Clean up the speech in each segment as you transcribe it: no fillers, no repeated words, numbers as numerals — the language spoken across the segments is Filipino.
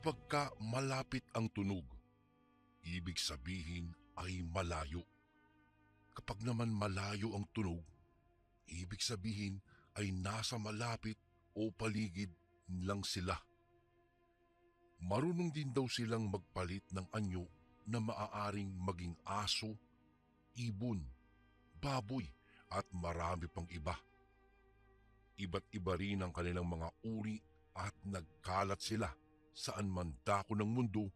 Kapag malapit ang tunog, ibig sabihin ay malayo. Kapag naman malayo ang tunog, ibig sabihin ay nasa malapit o paligid lang sila. Marunong din daw silang magpalit ng anyo na maaaring maging aso, ibon, baboy at marami pang iba. Iba't iba rin ang kanilang mga uri at nagkalat sila saan man dako ng mundo,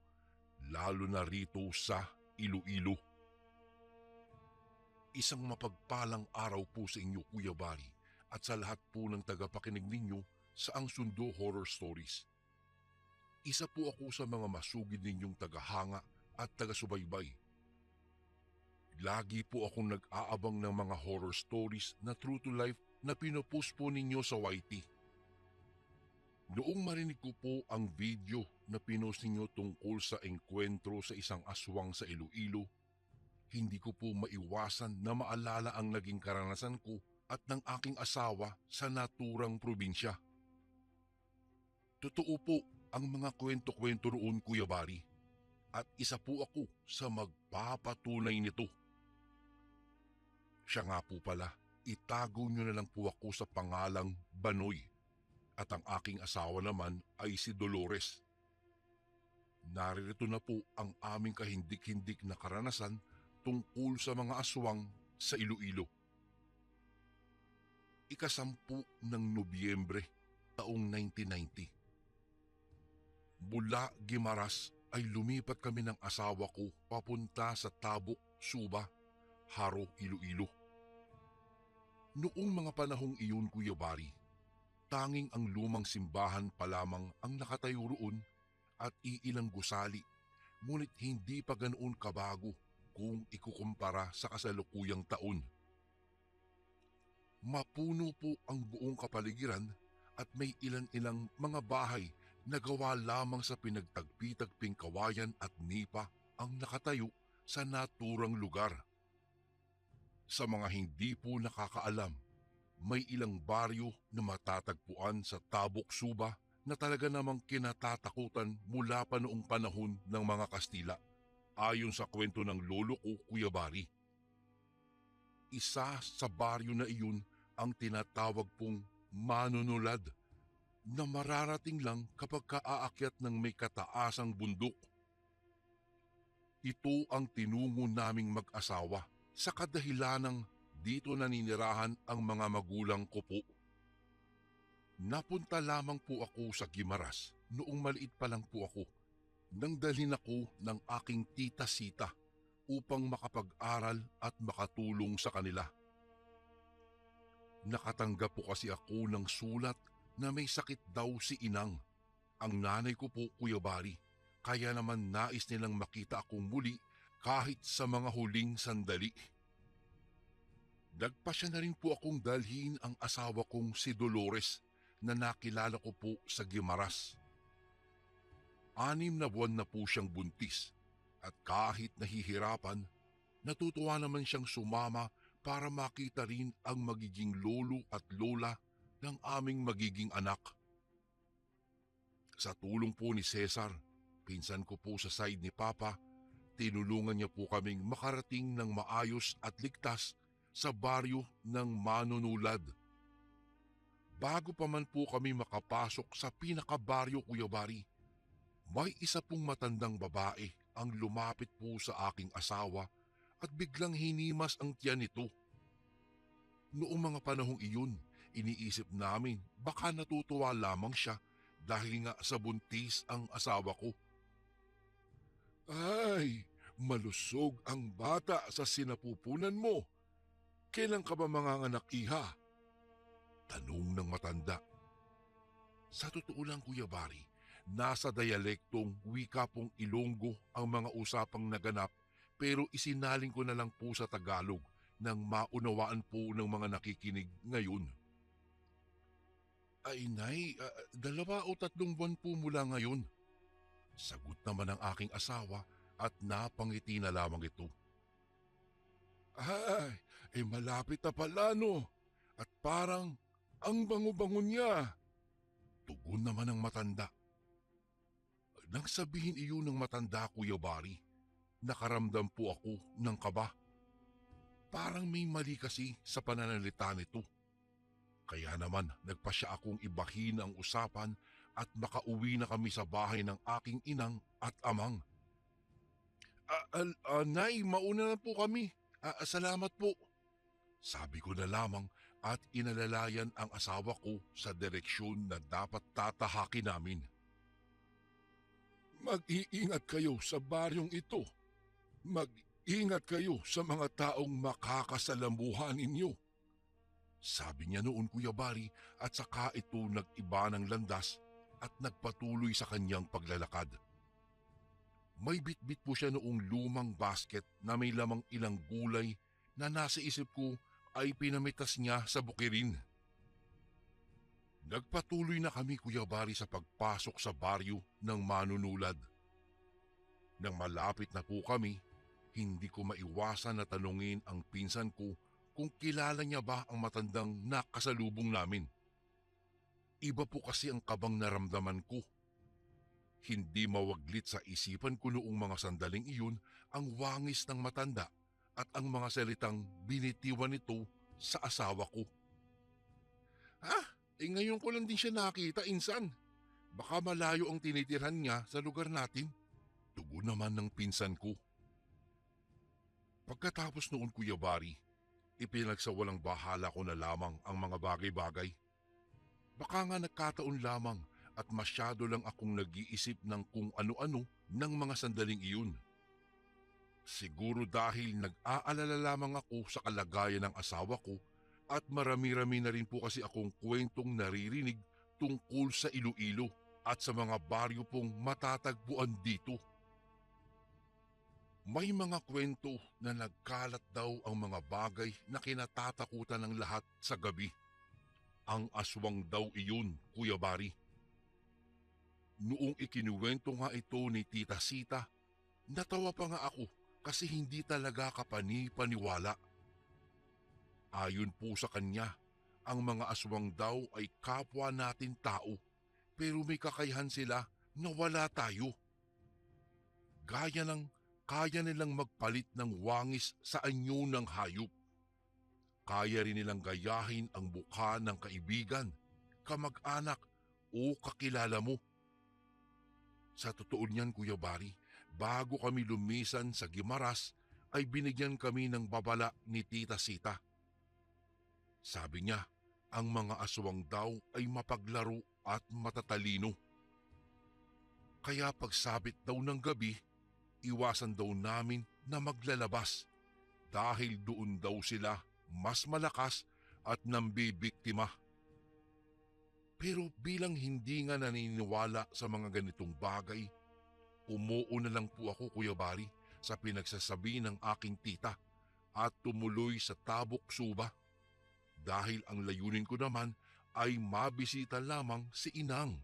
lalo na rito sa Iloilo. Isang mapagpalang araw po sa inyo, Kuya Bari, at sa lahat po ng tagapakinig ninyo sa Ang Sundo Horror Stories. Isa po ako sa mga masugid ninyong tagahanga at taga-subaybay. Lagi po akong nag-aabang ng mga horror stories na true to life na pinopost po ninyo sa YT. Noong marinig ko po ang video na pinost ninyo tungkol sa engkwentro sa isang aswang sa Iloilo, hindi ko po maiwasan na maalala ang naging karanasan ko at ng aking asawa sa naturang probinsya. Totoo po ang mga kwento-kwento roon, Kuya Bari, at isa po ako sa magpapatunay nito. Siya nga po pala, itago niyo na lang po ako sa pangalang Banoy at ang aking asawa naman ay si Dolores. Naririto na po ang aming kahindik-hindik na karanasan tungkol sa mga aswang sa Iloilo. Ika-10 ng Nobyembre taong 1990. Mula Guimaras ay lumipat kami ng asawa ko papunta sa Tabuk, Suba, Haro, Iloilo. Noong mga panahong iyon, Kuya Bari, tanging ang lumang simbahan pa lamang ang nakatayo roon at iilang gusali, ngunit hindi pa ganoon kabago kung ikukumpara sa kasalukuyang taon. Mapuno po ang buong kapaligiran at may ilan-ilang mga bahay na gawa lamang sa pinagtagpi-tagping kawayan at nipa ang nakatayo sa naturang lugar. Sa mga hindi po nakakaalam, may ilang baryo na matatagpuan sa Tabuk, Suba na talaga namang kinatatakutan mula pa noong panahon ng mga Kastila, ayon sa kwento ng lolo ko, Kuya Bari. Isa sa baryo na iyon ang tinatawag pong Manunulad, na mararating lang kapag kaaakyat ng may kataasang bundok. Ito ang tinungo naming mag-asawa sa kadahilanang dito naninirahan ang mga magulang ko po. Napunta lamang po ako sa Guimaras noong maliit pa lang po ako nang dalhin ako ng aking tita Sita upang makapag-aral at makatulong sa kanila. Nakatanggap po kasi ako ng sulat na may sakit daw si Inang, ang nanay ko po, Kuya Bari, kaya naman nais nilang makita akong muli kahit sa mga huling sandali. Nagpasya na rin po akong dalhin ang asawa kong si Dolores na nakilala ko po sa Guimaras. 6 na buwan na po siyang buntis at kahit nahihirapan, natutuwa naman siyang sumama para makita rin ang magiging lolo at lola ng aming magiging anak. Sa tulong po ni Cesar, pinsan ko po sa side ni Papa, tinulungan niya po kaming makarating ng maayos at ligtas sa baryo ng Manunulad. Bago pa man po kami makapasok sa pinakabaryo, Kuya Bari, may isa pong matandang babae ang lumapit po sa aking asawa at biglang hinimas ang tiyan nito. Noong mga panahong iyon, iniisip namin baka natutuwa lamang siya dahil nga sa buntis ang asawa ko. Ay, malusog ang bata sa sinapupunan mo. Kailan ka ba manganganak, iha? Tanong ng matanda. Sa totoo lang, Kuya Bari, nasa dialektong wika pong Ilonggo ang mga usapang naganap, pero isinaling ko na lang po sa Tagalog nang maunawaan po ng mga nakikinig ngayon. Ay nay, 2 o 3 buwan po mula ngayon. Sagot naman ng aking asawa at napangiti na lamang ito. Ay, malapit na pala no. At parang ang bango-bango niya. Tugon naman ng matanda. Nang sabihin iyon ng matanda, Kuya Bari, nakaramdam po ako ng kaba. Parang may mali kasi sa pananalita nito. Kaya naman nagpasya akong ibahin ang usapan at makauwi na kami sa bahay ng aking inang at amang. Nay, mauna na po kami. Salamat po. Sabi ko na lamang at inalalayan ang asawa ko sa direksyon na dapat tatahakin namin. Mag-iingat kayo sa baryong ito. Mag-ingat kayo sa mga taong makakasalamuhan ninyo. Sabi niya noon, Kuya Bari, at saka ito nag-iba ng landas at nagpatuloy sa kanyang paglalakad. May bitbit po siya noong lumang basket na may lamang ilang gulay na nasa isip ko ay pinamitas niya sa bukirin. Nagpatuloy na kami, Kuya Bari, sa pagpasok sa baryo ng manunulad. Nang malapit na po kami, hindi ko maiwasan na tanungin ang pinsan ko kung kilala niya ba ang matandang nakasalubong namin. Iba po kasi ang kabang naramdaman ko. Hindi mawaglit sa isipan ko noong mga sandaling iyon ang wangis ng matanda at ang mga salitang binitiwan nito sa asawa ko. Ngayon ko lang din siya nakita, insan. Baka malayo ang tinitirhan niya sa lugar natin. Tugon naman ng pinsan ko. Pagkatapos noon, Kuya Bari, ipinagsawalang bahala ko na lamang ang mga bagay-bagay. Baka nga nagkataon lamang at masyado lang akong nag-iisip ng kung ano-ano ng mga sandaling iyon. Siguro dahil nag-aalala lamang ako sa kalagayan ng asawa ko at marami-rami na rin po kasi akong kwentong naririnig tungkol sa Iloilo at sa mga baryo pong matatagpuan dito. May mga kwento na nagkalat daw ang mga bagay na kinatatakutan ng lahat sa gabi. Ang aswang daw iyon, Kuya Bari. Noong ikinuwento nga ito ni Tita Sita, natawa pa nga ako kasi hindi talaga kapani-paniwala. Ayon po sa kanya, ang mga aswang daw ay kapwa natin tao pero may kakayahan sila na wala tayo. Kaya nilang magpalit ng wangis sa anyo ng hayop. Kaya rin nilang gayahin ang mukha ng kaibigan, kamag-anak o kakilala mo. Sa totoo niyan, Kuya Bari, bago kami lumisan sa Gimaras ay binigyan kami ng babala ni Tita Sita. Sabi niya, ang mga aswang daw ay mapaglaro at matatalino. Kaya pagsabit daw ng gabi, iwasan daw namin na maglalabas dahil doon daw sila mas malakas at nambibiktima. Pero bilang hindi nga naniniwala sa mga ganitong bagay, umuo na lang po ako, Kuya Bari, sa pinagsasabi ng aking tita at tumuloy sa Tabok Suba dahil ang layunin ko naman ay mabisita lamang si Inang.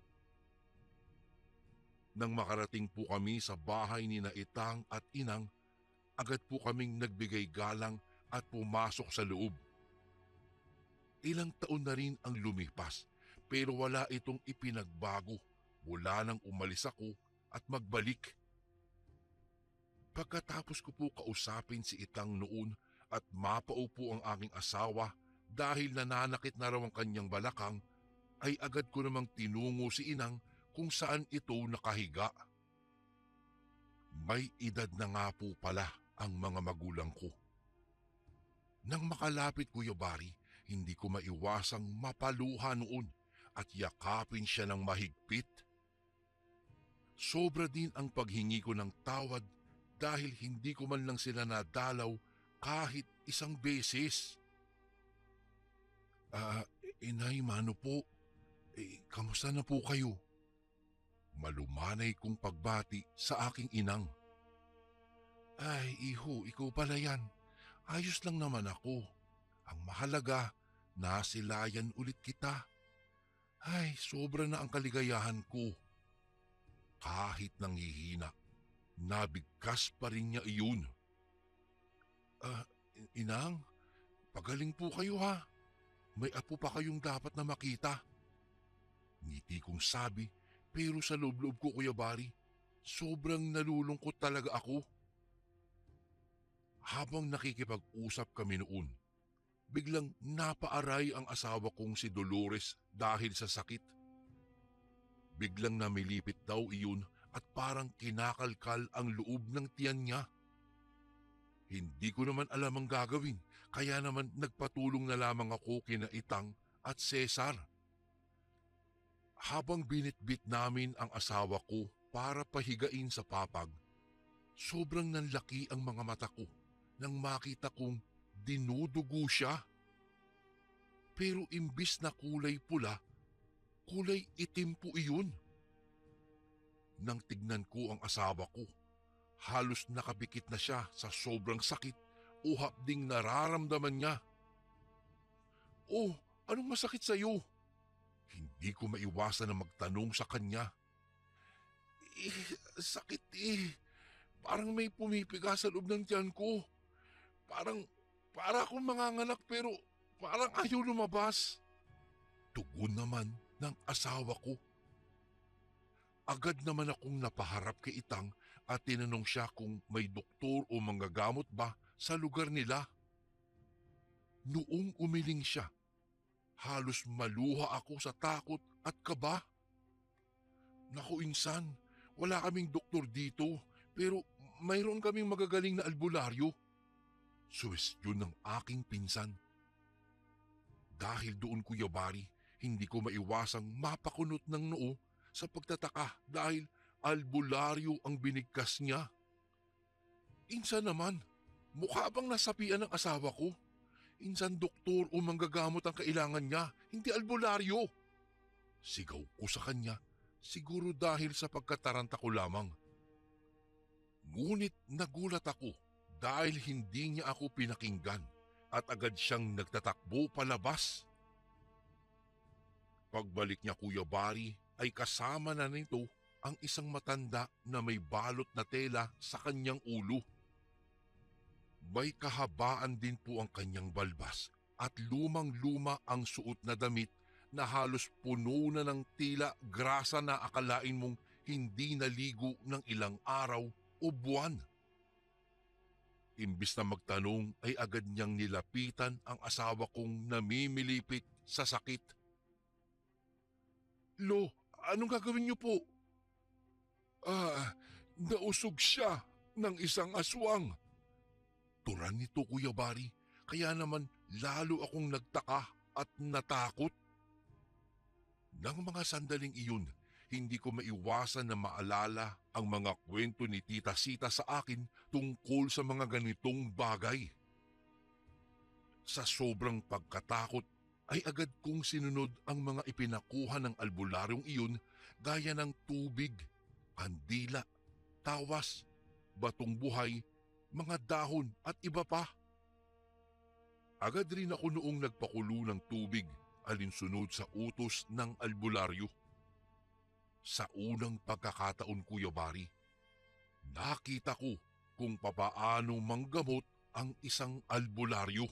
Nang makarating po kami sa bahay ni na Itang at Inang, agad po kaming nagbigay galang at pumasok sa loob. Ilang taon na rin ang lumipas pero wala itong ipinagbago mula nang umalis ako at magbalik. Pagkatapos ko po kausapin si Itang noon at mapaupo ang aking asawa dahil nananakit na raw ang kanyang balakang, ay agad ko namang tinungo si Inang kung saan ito nakahiga. May edad na nga po pala ang mga magulang ko. Nang makalapit, Kuya Bari, hindi ko maiwasang mapaluha noon at yakapin siya ng mahigpit. Sobra din ang paghingi ko ng tawad dahil hindi ko man lang sila nadalaw kahit isang beses. Inay, mano po? Kamusta na po kayo? Malumanay kong pagbati sa aking inang. Ay, iho, ikaw pala yan. Ayos lang naman ako. Ang mahalaga, nasilayan ulit kita. Ay, sobra na ang kaligayahan ko. Kahit nanghihina, nabigkas pa rin niya iyon. Inang, pagaling po kayo ha. May apo pa kayong dapat na makita. Ngiti kong sabi, pero sa loob-loob ko, Kuya Bari, Sobrang nalulungkot talaga ako. Habang nakikipag-usap kami noon, biglang napaaray ang asawa kong si Dolores dahil sa sakit. Biglang namilipit daw iyon at parang kinakalkal ang loob ng tiyan niya. Hindi ko naman alam ang gagawin, kaya naman nagpatulong na lamang ako kina Itang at Cesar. Habang binitbit namin ang asawa ko para pahigain sa papag, sobrang nanlaki ang mga mata ko nang makita kong dinudugo siya. Pero imbis na kulay pula, kulay itim po iyon. Nang tignan ko ang asawa ko, halos nakabikit na siya sa sobrang sakit o hapding nararamdaman niya. "Oh, anong masakit sa iyo?" Hindi ko maiwasan na magtanong sa kanya. "Eh, sakit eh. Parang may pumipiga sa loob ng tiyan ko. Parang, para akong manganganak pero parang ayaw lumabas." Tugon naman ng asawa ko. Agad naman akong napaharap kay Itang at tinanong siya kung may doktor o manggagamot ba sa lugar nila. Noong umiling siya, halos maluha ako sa takot at kaba. "Naku insan, wala kaming doktor dito pero mayroon kaming magagaling na albularyo." Suwestyon ng aking pinsan. Dahil doon, Kuya Bari, hindi ko maiwasang mapakunot ng noo sa pagtataka dahil albularyo ang binigkas niya. Insan naman, mukha bang nasapian ng asawa ko? Insan doktor o manggagamot ang kailangan niya, hindi albularyo. Sigaw ko sa kanya, siguro dahil sa pagkataranta ko lamang. Ngunit nagulat ako dahil hindi niya ako pinakinggan at agad siyang nagtatakbo palabas. Pagbalik niya, Kuya Bari, ay kasama na nito ang isang matanda na may balot na tela sa kanyang ulo. May kahabaan din po ang kanyang balbas at lumang-luma ang suot na damit na halos puno na ng tila grasa na akalain mong hindi naligo ng ilang araw o buwan. Imbis na magtanong ay agad niyang nilapitan ang asawa kong namimilipit sa sakit. "Lo, anong gagawin niyo po?" Nausog siya ng isang aswang." Turan nito, Kuya Bari, kaya naman lalo akong nagtaka at natakot. Nang mga sandaling iyon, hindi ko maiwasan na maalala ang mga kwento ni Tita Sita sa akin tungkol sa mga ganitong bagay. Sa sobrang pagkatakot ay agad kong sinunod ang mga ipinakuha ng albularyong iyon gaya ng tubig, kandila, tawas, batong buhay, mga dahon at iba pa. Agad rin ako noong nagpakulo ng tubig alinsunod sa utos ng albularyo. Sa unang pagkakataon, Kuya Bari, nakita ko kung papaano manggamot ang isang albularyo.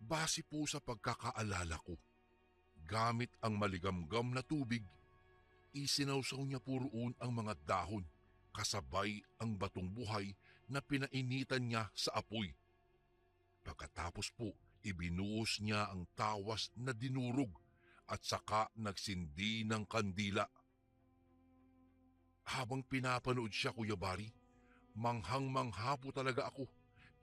Base po sa pagkakaalala ko, gamit ang maligamgam na tubig, isinawsaw niya po roon ang mga dahon kasabay ang batong buhay na pinainitan niya sa apoy. Pagkatapos po, ibinuhos niya ang tawas na dinurog at saka nagsindi ng kandila. Habang pinapanood siya, Kuya Bari, manghang-mangha po talaga ako,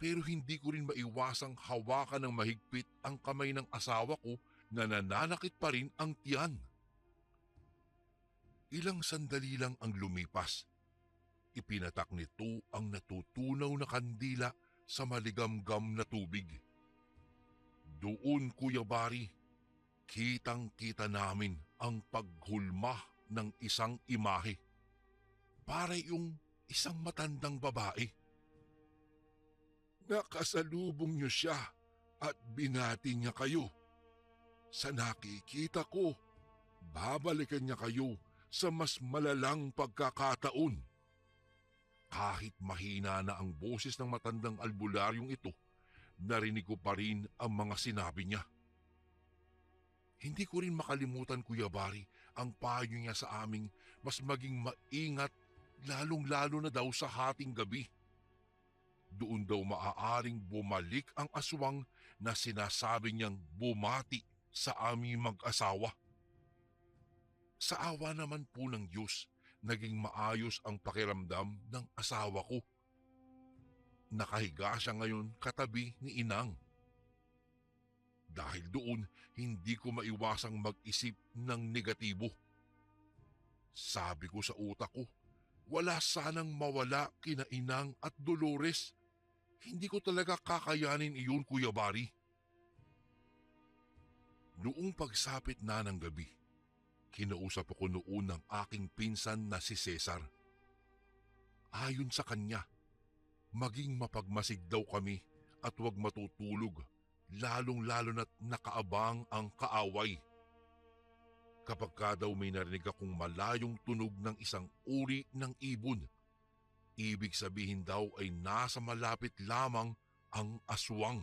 pero hindi ko rin maiwasang hawakan ng mahigpit ang kamay ng asawa ko na nananakit pa rin ang tiyan. Ilang sandali lang ang lumipas. Ipinatak nito ang natutunaw na kandila sa maligamgam na tubig. Doon, Kuya Bari, kitang-kita namin ang paghulma ng isang imahe. Para yung isang matandang babae. Nakasalubong niyo siya at binati niya kayo. Sa nakikita ko, babalikan niya kayo sa mas malalang pagkakataon. Kahit mahina na ang boses ng matandang albularyong ito, narinig ko pa rin ang mga sinabi niya. Hindi ko rin makalimutan, Kuya Bari, ang payo niya sa aming mas maging maingat, lalong-lalo na daw sa hating gabi. Doon daw maaaring bumalik ang aswang na sinasabi niyang bumati sa aming mag-asawa. Sa awa naman po ng Diyos, naging maayos ang pakiramdam ng asawa ko. Nakahiga siya ngayon katabi ni Inang. Dahil doon, hindi ko maiwasang mag-isip ng negatibo. Sabi ko sa utak ko, wala sanang mawala kina Inang at Dolores. Hindi ko talaga kakayanin iyon, Kuya Bari. Noong pagsapit na ng gabi, kinausap ako noon ng aking pinsan na si Cesar. Ayon sa kanya, maging mapagmasid daw kami at huwag matutulog, lalong-lalo na't nakaabang ang kaaway. Kapag ka daw may narinig akong malayong tunog ng isang uri ng ibon, ibig sabihin daw ay nasa malapit lamang ang aswang.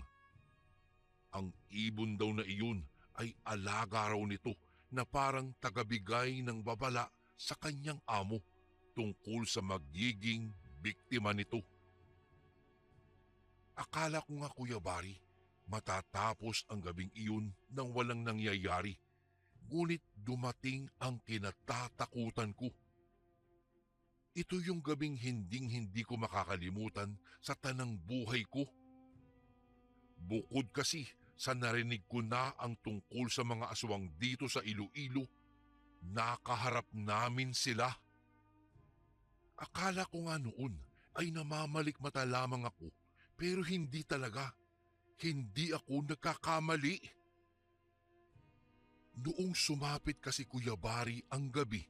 Ang ibon daw na iyon ay alaga raw nito na parang tagabigay ng babala sa kanyang amo tungkol sa magiging biktima nito. Akala ko nga, Kuya Bari, matatapos ang gabing iyon nang walang nangyayari. Ngunit dumating ang kinatatakutan ko. Ito yung gabing hinding-hindi ko makakalimutan sa tanang buhay ko. Bukod kasi sa narinig ko na ang tungkol sa mga aswang dito sa Iloilo, nakaharap namin sila. Akala ko nga noon ay namamalikmata lamang ako, pero hindi talaga. Hindi ako nagkakamali. Noong sumapit kasi, Kuya Bari, ang gabi,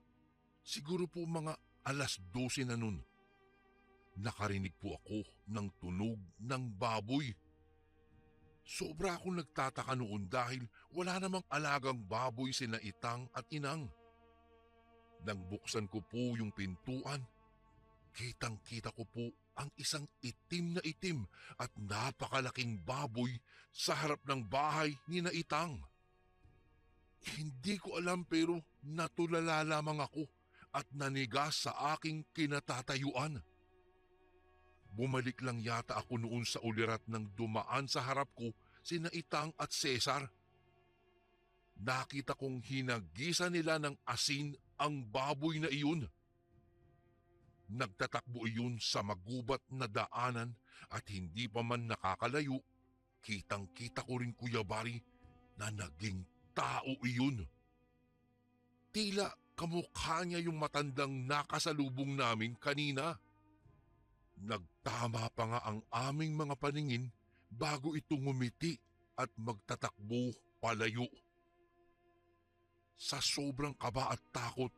siguro po mga 12:00 na nun, nakarinig po ako ng tunog ng baboy. Sobra akong nagtataka noon dahil wala namang alagang baboy sina Itang at Inang. Nang buksan ko po yung pintuan, kitang-kita ko po ang isang itim na itim at napakalaking baboy sa harap ng bahay ni na Itang. Hindi ko alam pero natulala lamang ako at nanigas sa aking kinatatayuan. Bumalik lang yata ako noon sa ulirat nang dumaan sa harap ko sina Itang at Cesar. Nakita kong hinagisa nila ng asin ang baboy na iyon. Nagtatakbo iyon sa magubat na daanan at hindi pa man nakakalayo, kitang-kita ko rin, Kuya Bari, na naging tao iyon. Tila kamukha niya yung matandang nakasalubong namin kanina. Nagtama pa nga ang aming mga paningin bago ito ngumiti at magtatakbo palayo. Sa sobrang kaba at takot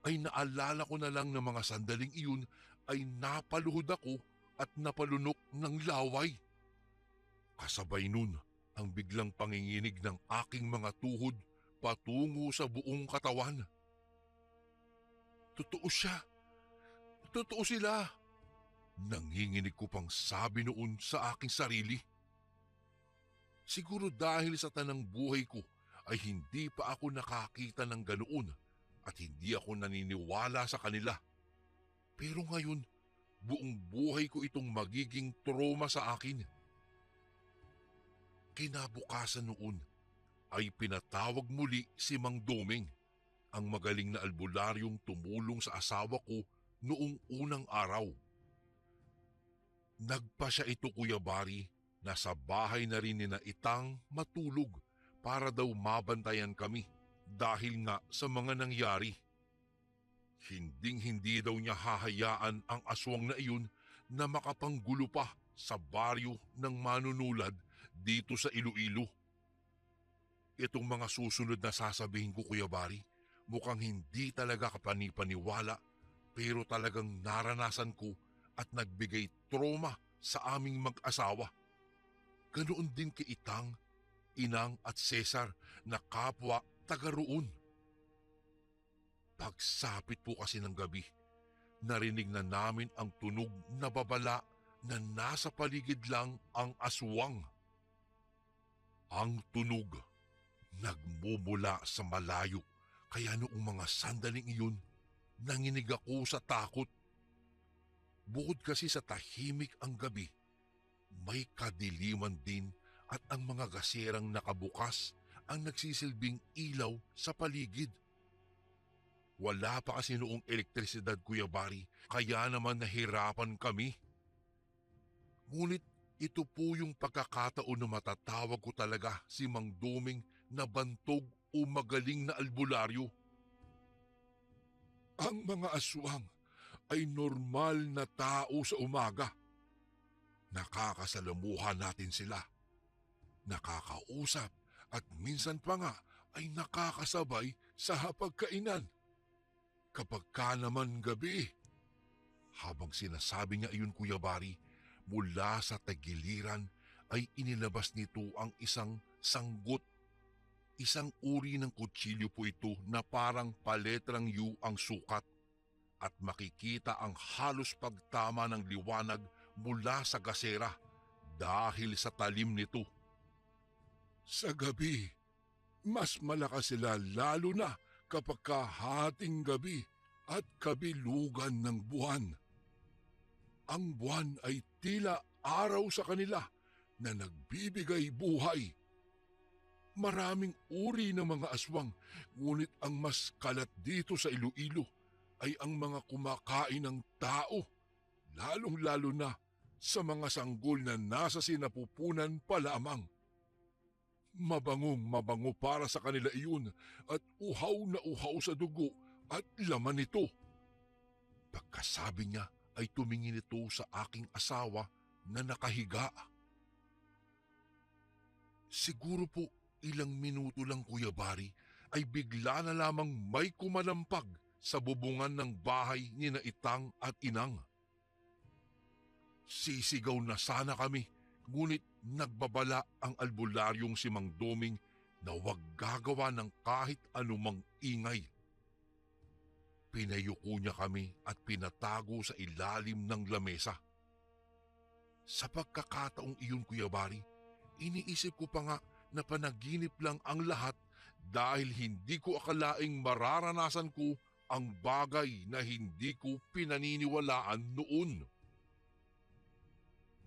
ay naalala ko na lang na mga sandaling iyon ay napaluhod ako at napalunok ng laway. Kasabay nun ang biglang panginginig ng aking mga tuhod patungo sa buong katawan. Totoo siya. Totoo sila. Nanginginig ko pang sabi noon sa aking sarili. Siguro dahil sa tanang buhay ko ay hindi pa ako nakakita ng ganoon at hindi ako naniniwala sa kanila. Pero ngayon, buong buhay ko itong magiging trauma sa akin. Kinabukasan noon ay pinatawag muli si Mang Doming, ang magaling na albularyong tumulong sa asawa ko noong unang araw. Nagpa siya ito, Kuya Bari, na sa bahay na rin ni na Itang matulog para daw mabantayan kami dahil nga sa mga nangyari. Hinding-hindi daw niya hahayaan ang aswang na iyon na makapanggulo pa sa baryo ng manunulad dito sa Iloilo. Itong mga susunod na sasabihin ko, Kuya Bari, mukhang hindi talaga kapanipaniwala pero talagang naranasan ko at nagbigay trauma sa aming mag-asawa. Ganoon din kay Itang, Inang at Cesar na kapwa taga roon. Pagsapit po kasi ng gabi, narinig na namin ang tunog na babala na nasa paligid lang ang aswang. Ang tunog nagmumula sa malayo Kaya noong mga sandaling iyon, nanginig ako sa takot. Bukod kasi sa tahimik ang gabi, may kadiliman din at ang mga gaserang nakabukas ang nagsisilbing ilaw sa paligid. Wala pa kasi noong elektrisidad, Kuya Bari, kaya naman nahirapan kami. Ngunit ito po yung pagkakataon na matatawag ko talaga si Mang Doming na bantog o magaling na albularyo. Ang mga aswang ay normal na tao sa umaga. Nakakasalamuhan natin sila, nakakausap at minsan pa nga ay nakakasabay sa hapagkainan. Kapag ka naman gabi, habang sinasabi niya iyon, Kuya Bari, mula sa tagiliran ay inilabas nito ang isang sanggot. Isang uri ng kutsilyo po ito na parang paletrang U ang sukat at makikita ang halos pagtama ng liwanag mula sa gasera dahil sa talim nito. Sa gabi, mas malakas sila lalo na kapag kahating gabi at kabilugan ng buwan. Ang buwan ay tila araw sa kanila na nagbibigay buhay. Maraming uri ng mga aswang, ngunit ang mas kalat dito sa Iloilo ay ang mga kumakain ng tao, lalong-lalo na sa mga sanggol na nasa sinapupunan pa lamang. Mabangong mabango para sa kanila iyon at uhaw na uhaw sa dugo at laman nito. Pagkasabi niya ay tumingin ito sa aking asawa na nakahiga. Siguro po ilang minuto lang, Kuya Bari, ay bigla na lamang may kumalampag sa bubungan ng bahay ni na Itang at Inang. Sisigaw na sana kami, ngunit nagbabala ang albularyong si Mang Doming na huwag gagawa ng kahit anumang ingay. Pinayuko niya kami at pinatago sa ilalim ng lamesa. Sa pagkakataong iyon, Kuya Bari, iniisip ko pa nga na panaginip lang ang lahat dahil hindi ko akalaing mararanasan ko ang bagay na hindi ko pinaniniwalaan noon.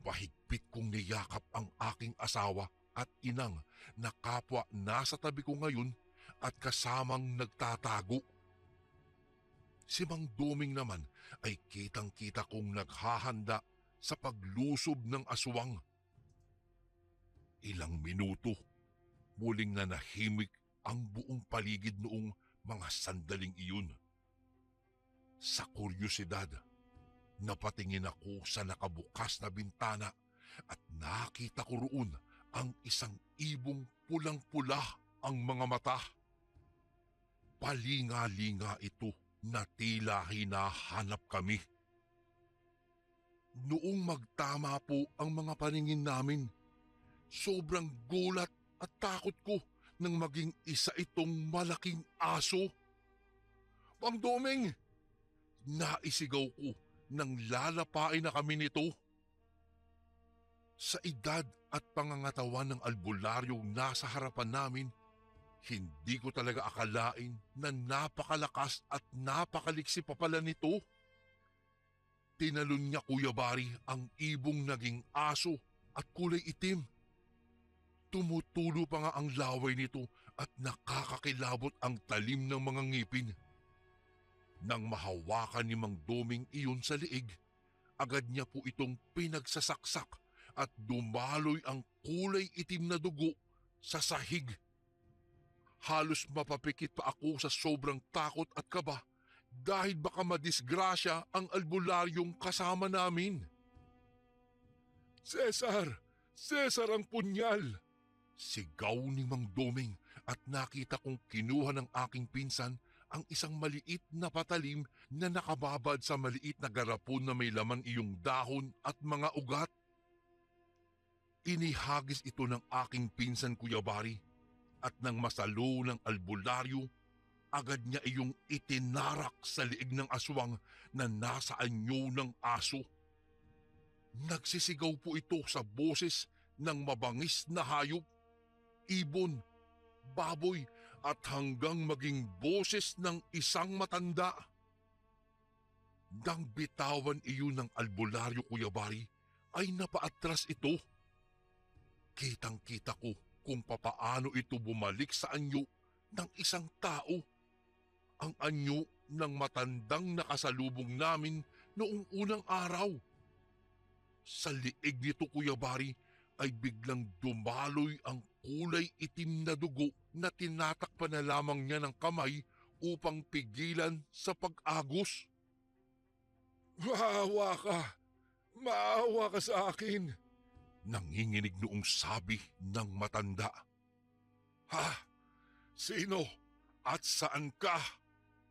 Mahigpit kong niyakap ang aking asawa at inang na kapwa nasa tabi ko ngayon at kasamang nagtatago. Si Mang Doming naman ay kitang-kita kong naghahanda sa paglusob ng aswang. Ilang minuto, muling nanahimik ang buong paligid noong mga sandaling iyon. Sa kuryosidad, napatingin ako sa nakabukas na bintana at nakita ko roon ang isang ibong pulang-pula ang mga mata. Palinga-linga ito na tila hinahanap kami. Noong magtama po ang mga paningin namin, sobrang gulat at takot ko nang maging isa itong malaking aso. Mang Doming! Naisigaw ko nang lalapain na kami nito. Sa edad at pangangatawan ng albularyong nasa harapan namin, hindi ko talaga akalain na napakalakas at napakaliksi pa pala nito. Tinalon niya, Kuya Bari, ang ibong naging aso at kulay itim. Tumutulo pa nga ang laway nito at nakakakilabot ang talim ng mga ngipin. Nang mahawakan ni Mang Doming iyon sa liig, agad niya po itong pinagsasaksak at dumaloy ang kulay itim na dugo sa sahig. Halos mapapikit pa ako sa sobrang takot at kaba dahil baka madisgrasya ang albularyong kasama namin. Cesar! Cesar ang punyal! Sigaw ni Mang Doming at nakita kong kinuha ng aking pinsan ang isang maliit na patalim na nakababad sa maliit na garapon na may laman iyong dahon at mga ugat. Inihagis ito ng aking pinsan, Kuya Bari, at nang masalo ng albularyo, agad niya iyong itinarak sa liig ng aswang na nasa anyo ng aso. Nagsisigaw po ito sa boses ng mabangis na hayop, ibon, baboy at hanggang maging boses ng isang matanda. Nang bitawan iyon ng albularyo, Kuya Bari, ay napaatras ito. Kitang-kita ko kung papaano ito bumalik sa anyo ng isang tao. Ang anyo ng matandang nakasalubong namin noong unang araw. Sa liig nito, Kuya Bari, ay biglang dumaloy ang kulay itim na dugo na tinatakpan na lamang niya ng kamay upang pigilan sa pag-agos. "Maawa ka! Maawa ka sa akin!" Nanginginig noong sabi ng matanda. "Ha? Sino? At saan ka?"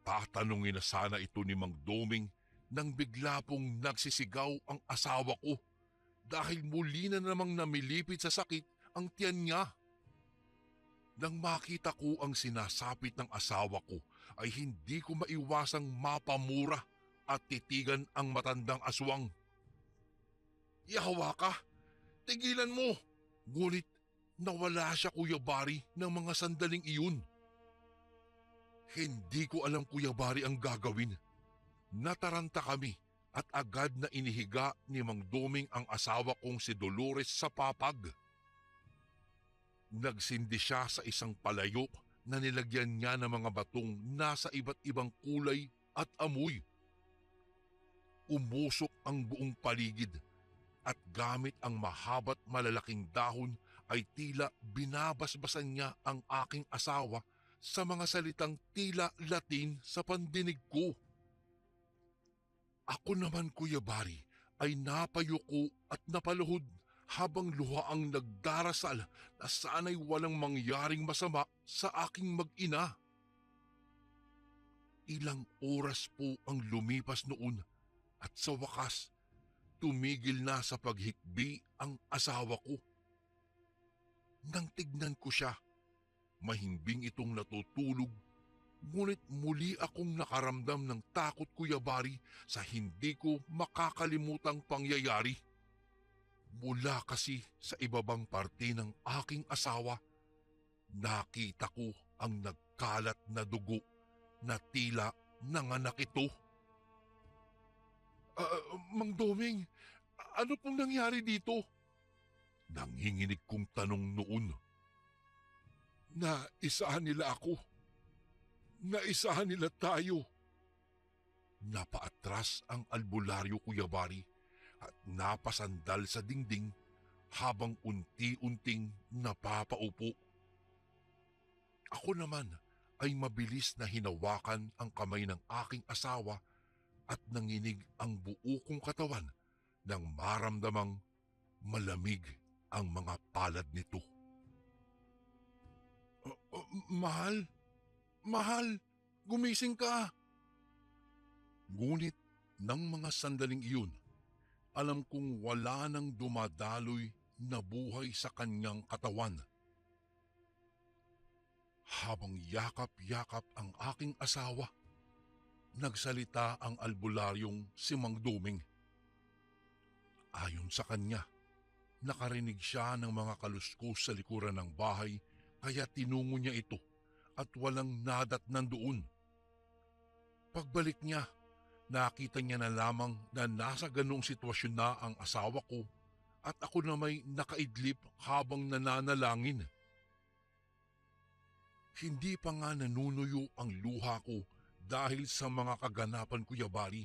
Tatanungin na sana ito ni Mang Doming nang bigla pong nagsisigaw ang asawa ko dahil muli na namang namilipit sa sakit ang tiyan niya. Nang makita ko ang sinasapit ng asawa ko ay hindi ko maiwasang mapamura at titigan ang matandang aswang. "Yawa ka! Tigilan mo!" Ngunit nawala siya, Kuya Bari, ng mga sandaling iyon. Hindi ko alam, Kuya Bari, ang gagawin. Nataranta kami at agad na inihiga ni Mang Doming ang asawa kong si Dolores sa papag. Nagsindi siya sa isang palayok na nilagyan niya ng mga batong nasa iba't ibang kulay at amoy. Umusok ang buong paligid at gamit ang mahaba't malalaking dahon ay tila binabasbasan niya ang aking asawa sa mga salitang tila Latin sa pandinig ko. Ako naman, Kuya Bari, ay napayuko at napaluhod habang luha ang nagdarasal na sana'y walang mangyaring masama sa aking mag-ina. Ilang oras po ang lumipas noon at sa wakas, tumigil na sa paghikbi ang asawa ko. Nang tignan ko siya, mahimbing itong natutulog, ngunit muli akong nakaramdam ng takot, Kuya Bari, sa hindi ko makakalimutang pangyayari. Mula kasi sa ibabang parte ng aking asawa, nakita ko ang nagkalat na dugo na tila nanganak ito. Mang Doming, ano pong nangyari dito?" Nanginginig kong tanong noon. "Naisahan nila ako. Naisahan nila tayo." Napaatras ang albularyo, Kuya Bari, at napasandal sa dingding habang unti-unting napapaupo. Ako naman ay mabilis na hinawakan ang kamay ng aking asawa at nanginig ang buo kong katawan nang maramdamang malamig ang mga palad nito. Mahal? Mahal! Gumising ka!" Ngunit nang mga sandaling iyon, alam kong wala nang dumadaloy na buhay sa kanyang katawan. Habang yakap-yakap ang aking asawa, nagsalita ang albularyong si Mang Doming. Ayon sa kanya, nakarinig siya ng mga kaluskos sa likuran ng bahay kaya tinungo niya ito at walang nadatnan doon. Pagbalik niya, nakita niya na lamang na nasa ganong sitwasyon na ang asawa ko at ako na may nakaidlip habang nananalangin. Hindi pa nga nanunuyo ang luha ko dahil sa mga kaganapan, Kuya Bari.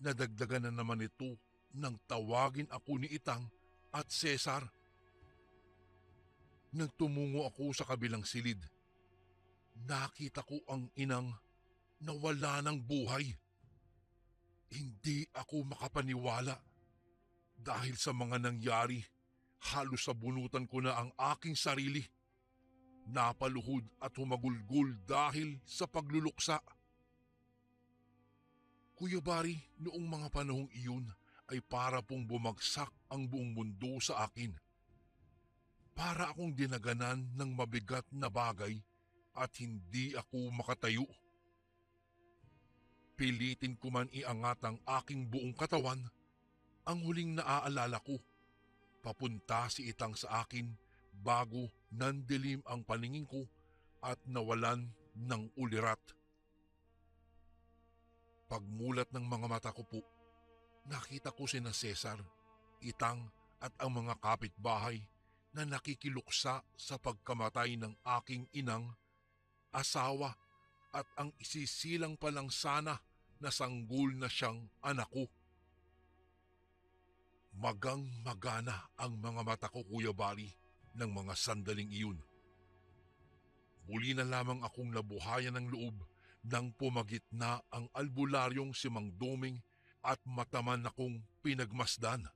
Nadagdagan na naman ito nang tawagin ako ni Itang at Cesar. Nang tumungo ako sa kabilang silid, nakita ko ang inang nawala ng buhay. Hindi ako makapaniwala dahil sa mga nangyari. Halos sabunutan ko na ang aking sarili. Napaluhod at humagulgol dahil sa pagluluksa. Kuya Bari, noong mga panahong iyon ay para pong bumagsak ang buong mundo sa akin. Para akong dinaganan ng mabigat na bagay at hindi ako makatayo. Pilitin ko man iangat ang aking buong katawan, ang huling naaalala ko, papunta si Itang sa akin bago nandilim ang paningin ko at nawalan ng ulirat. Pagmulat ng mga mata ko po, nakita ko sina Cesar, Itang at ang mga kapitbahay na nakikiluksa sa pagkamatay ng aking inang, asawa at ang isisilang pa lang sana na sanggol na siyang anak ko. Magang-magana ang mga mata ko, Kuya Bari, ng mga sandaling iyon. Muli na lamang akong nabuhayan ng loob nang pumagit na ang albularyong si Mang Doming at mataman akong pinagmasdan.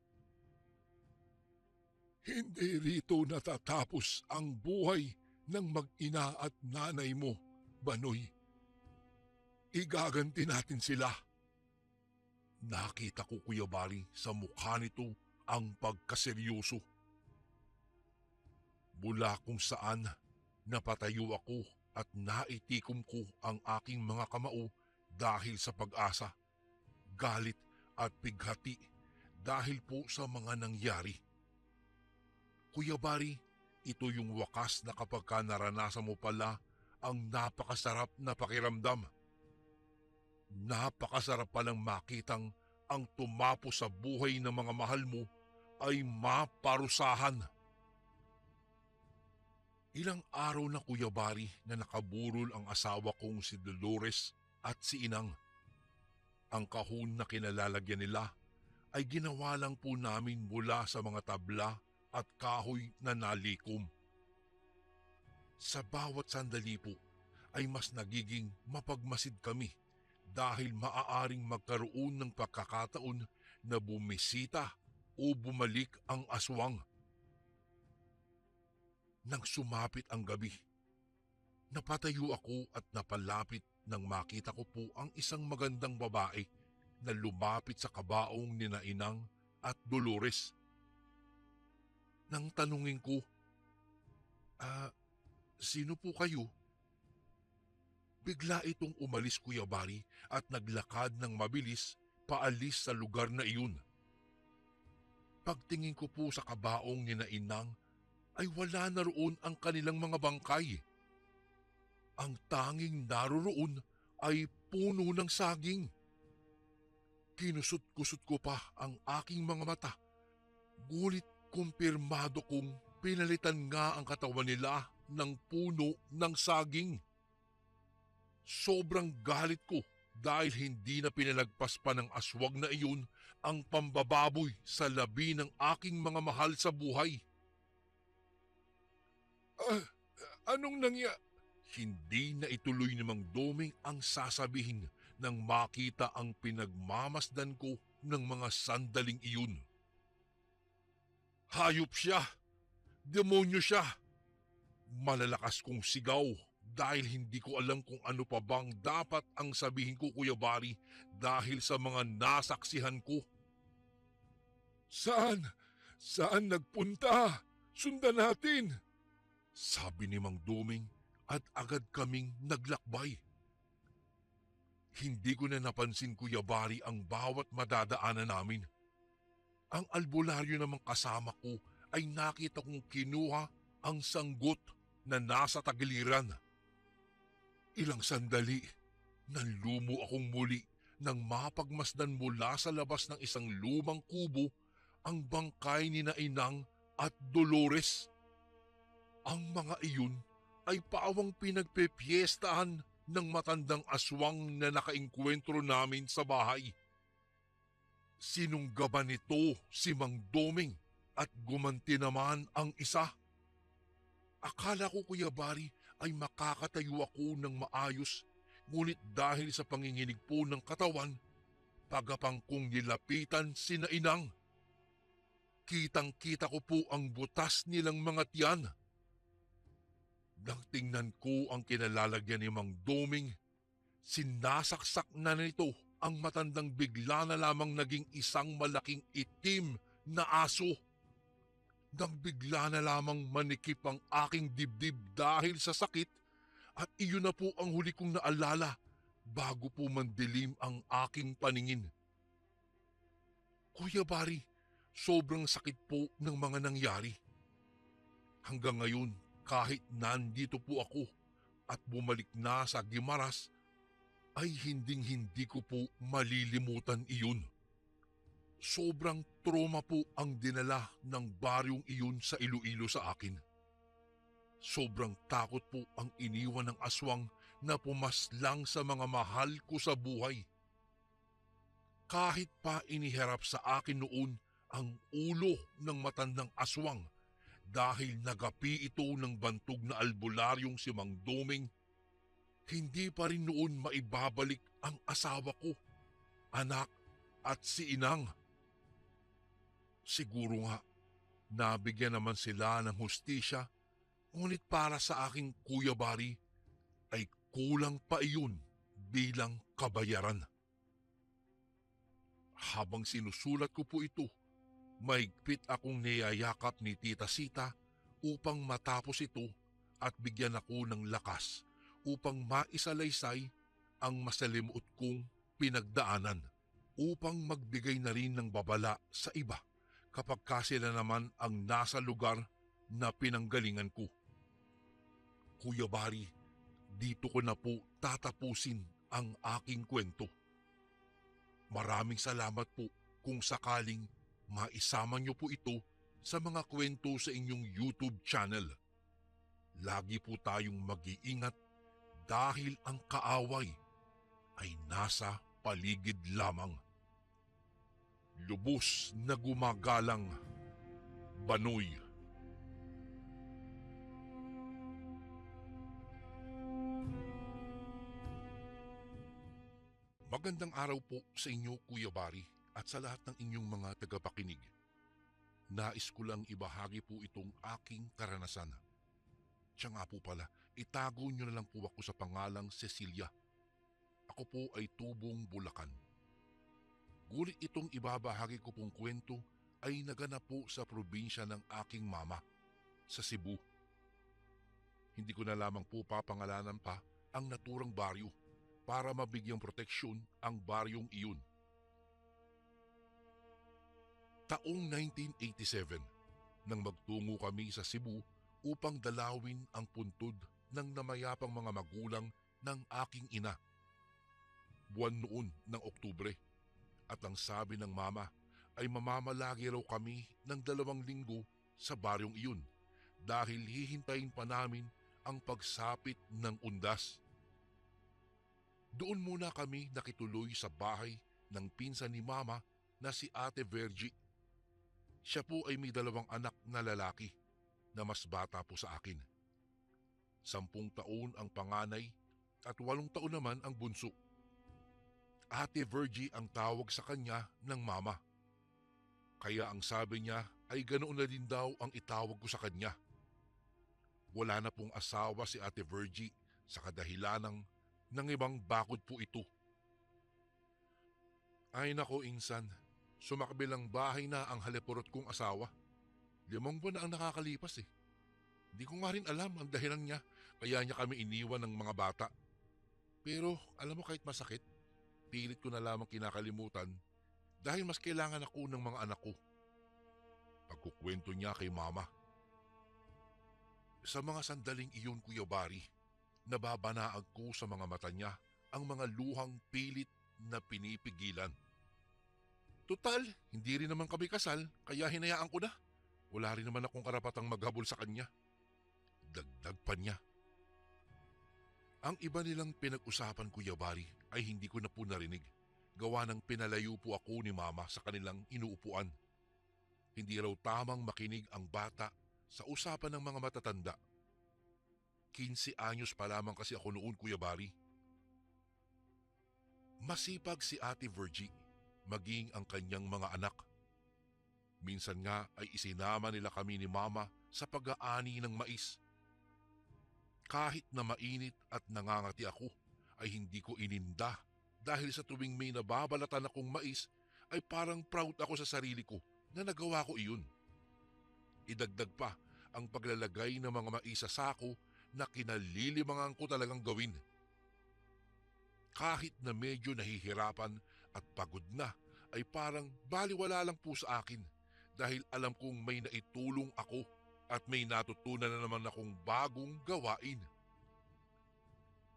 Hindi rito natatapos ang buhay ng mag-ina at nanay mo, Banoy. Igaganti natin sila. Nakita ko, Kuya Bari, sa mukha nito ang pagkaseryoso. Mula kung saan napatayo ako at naitikom ko ang aking mga kamao dahil sa pag-asa, galit at pighati dahil po sa mga nangyari. Kuya Bari, ito yung wakas na kapag naranasan mo pala ang napakasarap na pakiramdam. Napakasarap palang makitang ang tumapo sa buhay ng mga mahal mo ay maparusahan. Ilang araw na, Kuya Bari, na nakaburol ang asawa kong si Dolores at si Inang. Ang kahon na kinalalagyan nila ay ginawa lang po namin mula sa mga tabla at kahoy na nalikom. Sa bawat sandali po ay mas nagiging mapagmasid kami dahil maaaring magkaroon ng pagkakataon na bumisita o bumalik ang aswang. Nang sumapit ang gabi, napatayo ako at napalapit nang makita ko po ang isang magandang babae na lumapit sa kabaong ni Inang at Dolores. Nang tanungin ko, sino po kayo? Bigla itong umalis, Kuya Bari, at naglakad ng mabilis paalis sa lugar na iyon. Pagtingin ko po sa kabaong ni Inang ay wala na roon ang kanilang mga bangkay. Ang tanging naroroon ay puno ng saging. Kinusot-kusot ko pa ang aking mga mata, ngunit kumpirmado kong pinalitan nga ang katawan nila ng puno ng saging. Sobrang galit ko dahil hindi na pinalagpas pa ng aswag na iyon ang pambababoy sa labi ng aking mga mahal sa buhay. Anong Hindi na ituloy ni Mang Doming ang sasabihin nang makita ang pinagmamasdan ko ng mga sandaling iyon. Hayop siya! Demonyo siya! Malalakas kong sigaw dahil hindi ko alam kung ano pa bang dapat ang sabihin ko, Kuya Bari, dahil sa mga nasaksihan ko. Saan? Saan nagpunta? Sundan natin! Sabi ni Mang Doming at agad kaming naglakbay. Hindi ko na napansin, Kuya Bari, ang bawat madadaanan namin. Ang albularyo namang kasama ko ay nakita kong kinuha ang sanggot na nasa tagiliran. Ilang sandali, nanlumo akong muli nang mapagmasdan mula sa labas ng isang lumang kubo ang bangkay ni Inang at Dolores. Ang mga iyon ay pawang pinagpepiestahan ng matandang aswang na nakainkwentro namin sa bahay. Sinunggaban nito si Mang Doming at gumanti naman ang isa. Akala ko, Kuya Bari, ay makakatayo ako ng maayos, ngunit dahil sa panginginig po ng katawan, pagapang kong nilapitan si Inang. Kitang-kita ko po ang butas nilang mga tiyan. Nang tingnan ko ang kinalalagyan ni Mang Doming, sinasaksak na nito ang matandang bigla na lamang naging isang malaking itim na aso. Nang bigla na lamang manikip ang aking dibdib dahil sa sakit at iyon na po ang huli kong naalala bago po mandilim ang aking paningin. Kuya Bari, sobrang sakit po ng mga nangyari. Hanggang ngayon, kahit nandito po ako, at bumalik na sa Gimaras, ay hinding-hindi ko po malilimutan iyon. Sobrang trauma po ang dinala ng baryong iyon sa Iloilo sa akin. Sobrang takot po ang iniwan ng aswang na pumaslang sa mga mahal ko sa buhay. Kahit pa iniharap sa akin noon ang ulo ng matandang aswang dahil nagapi ito ng bantog na albularyong si Mang Doming, hindi pa rin noon maibabalik ang asawa ko, anak at si inang. Siguro nga, nabigyan naman sila ng hustisya, ngunit para sa aking Kuya Bari ay kulang pa iyon bilang kabayaran. Habang sinusulat ko po ito, mahigpit akong niyayakap ni Tita Sita upang matapos ito at bigyan ako ng lakas upang maisalaysay ang masalimuot kong pinagdaanan, upang magbigay na rin ng babala sa iba kapag sila naman ang nasa lugar na pinanggalingan ko. Kuya Bari, dito ko na po tatapusin ang aking kwento. Maraming salamat po kung sakaling maisama niyo po ito sa mga kwento sa inyong YouTube channel. Lagi po tayong mag-iingat dahil ang kaaway ay nasa paligid lamang. Lubos na gumagalang, Banoy. Magandang araw po sa inyo, Kuya Bari, at sa lahat ng inyong mga tagapakinig. Nais ko lang ibahagi po itong aking karanasan. Siya nga po pala, itago niyo na lang po ako sa pangalang Cecilia. Ako po ay tubong Bulacan. Ngunit itong ibabahagi ko pong kwento ay naganap po sa probinsya ng aking mama, sa Cebu. Hindi ko na lamang po papangalanan pa ang naturang baryo para mabigyang proteksyon ang baryong iyon. Taong 1987, nang magtungo kami sa Cebu upang dalawin ang puntod ng namayapang mga magulang ng aking ina. Buwan noon ng Oktubre, at ang sabi ng mama ay mamamalagi raw kami ng 2 linggo sa baryong iyon dahil hihintayin pa namin ang pagsapit ng undas. Doon muna kami nakituloy sa bahay ng pinsan ni Mama na si Ate Virgie. Siya po ay may 2 anak na lalaki na mas bata po sa akin. 10 taon ang panganay at 8 taon naman ang bunso. Ate Virgie ang tawag sa kanya ng Mama. Kaya ang sabi niya ay ganoon na din daw ang itawag ko sa kanya. Wala na pong asawa si Ate Virgie sa kadahilanang ng ibang bakod po ito. Ay nako, insan, sumakbilang bahay na ang halipurot kong asawa. 5 buwan na ang nakakalipas eh. Di ko nga rin alam ang dahilan niya kaya niya kami iniwan ng mga bata. Pero alam mo, kahit masakit, pilit ko na lamang kinakalimutan dahil mas kailangan ako ng mga anak ko. Pagkukwento niya kay Mama. Sa mga sandaling iyon, Kuya Bari, nababanaag ko sa mga mata niya ang mga luhang pilit na pinipigilan. Tutal, hindi rin naman kami kasal kaya hinayaan ko na. Wala rin naman akong karapatang maghabol sa kanya. Dagdag pa niya. Ang iba nilang pinag-usapan, Kuya Bari, ay hindi ko na po narinig. Gawa ng pinalayo po ako ni Mama sa kanilang inuupuan. Hindi raw tamang makinig ang bata sa usapan ng mga matatanda. 15 anyos pa lamang kasi ako noon, Kuya Bari. Masipag si Ate Virgie, maging ang kanyang mga anak. Minsan nga ay isinama nila kami ni Mama sa pag-aani ng mais. Kahit na mainit at nangangati ako, ay hindi ko ininda dahil sa tuwing may nababalatan akong mais ay parang proud ako sa sarili ko na nagawa ko iyon. Idagdag pa ang paglalagay ng mga mais sa sako na kinalilimangan ko talagang gawin. Kahit na medyo nahihirapan at pagod na, ay parang baliwala lang po sa akin dahil alam kong may naitulong ako at may natutunan na naman akong bagong gawain.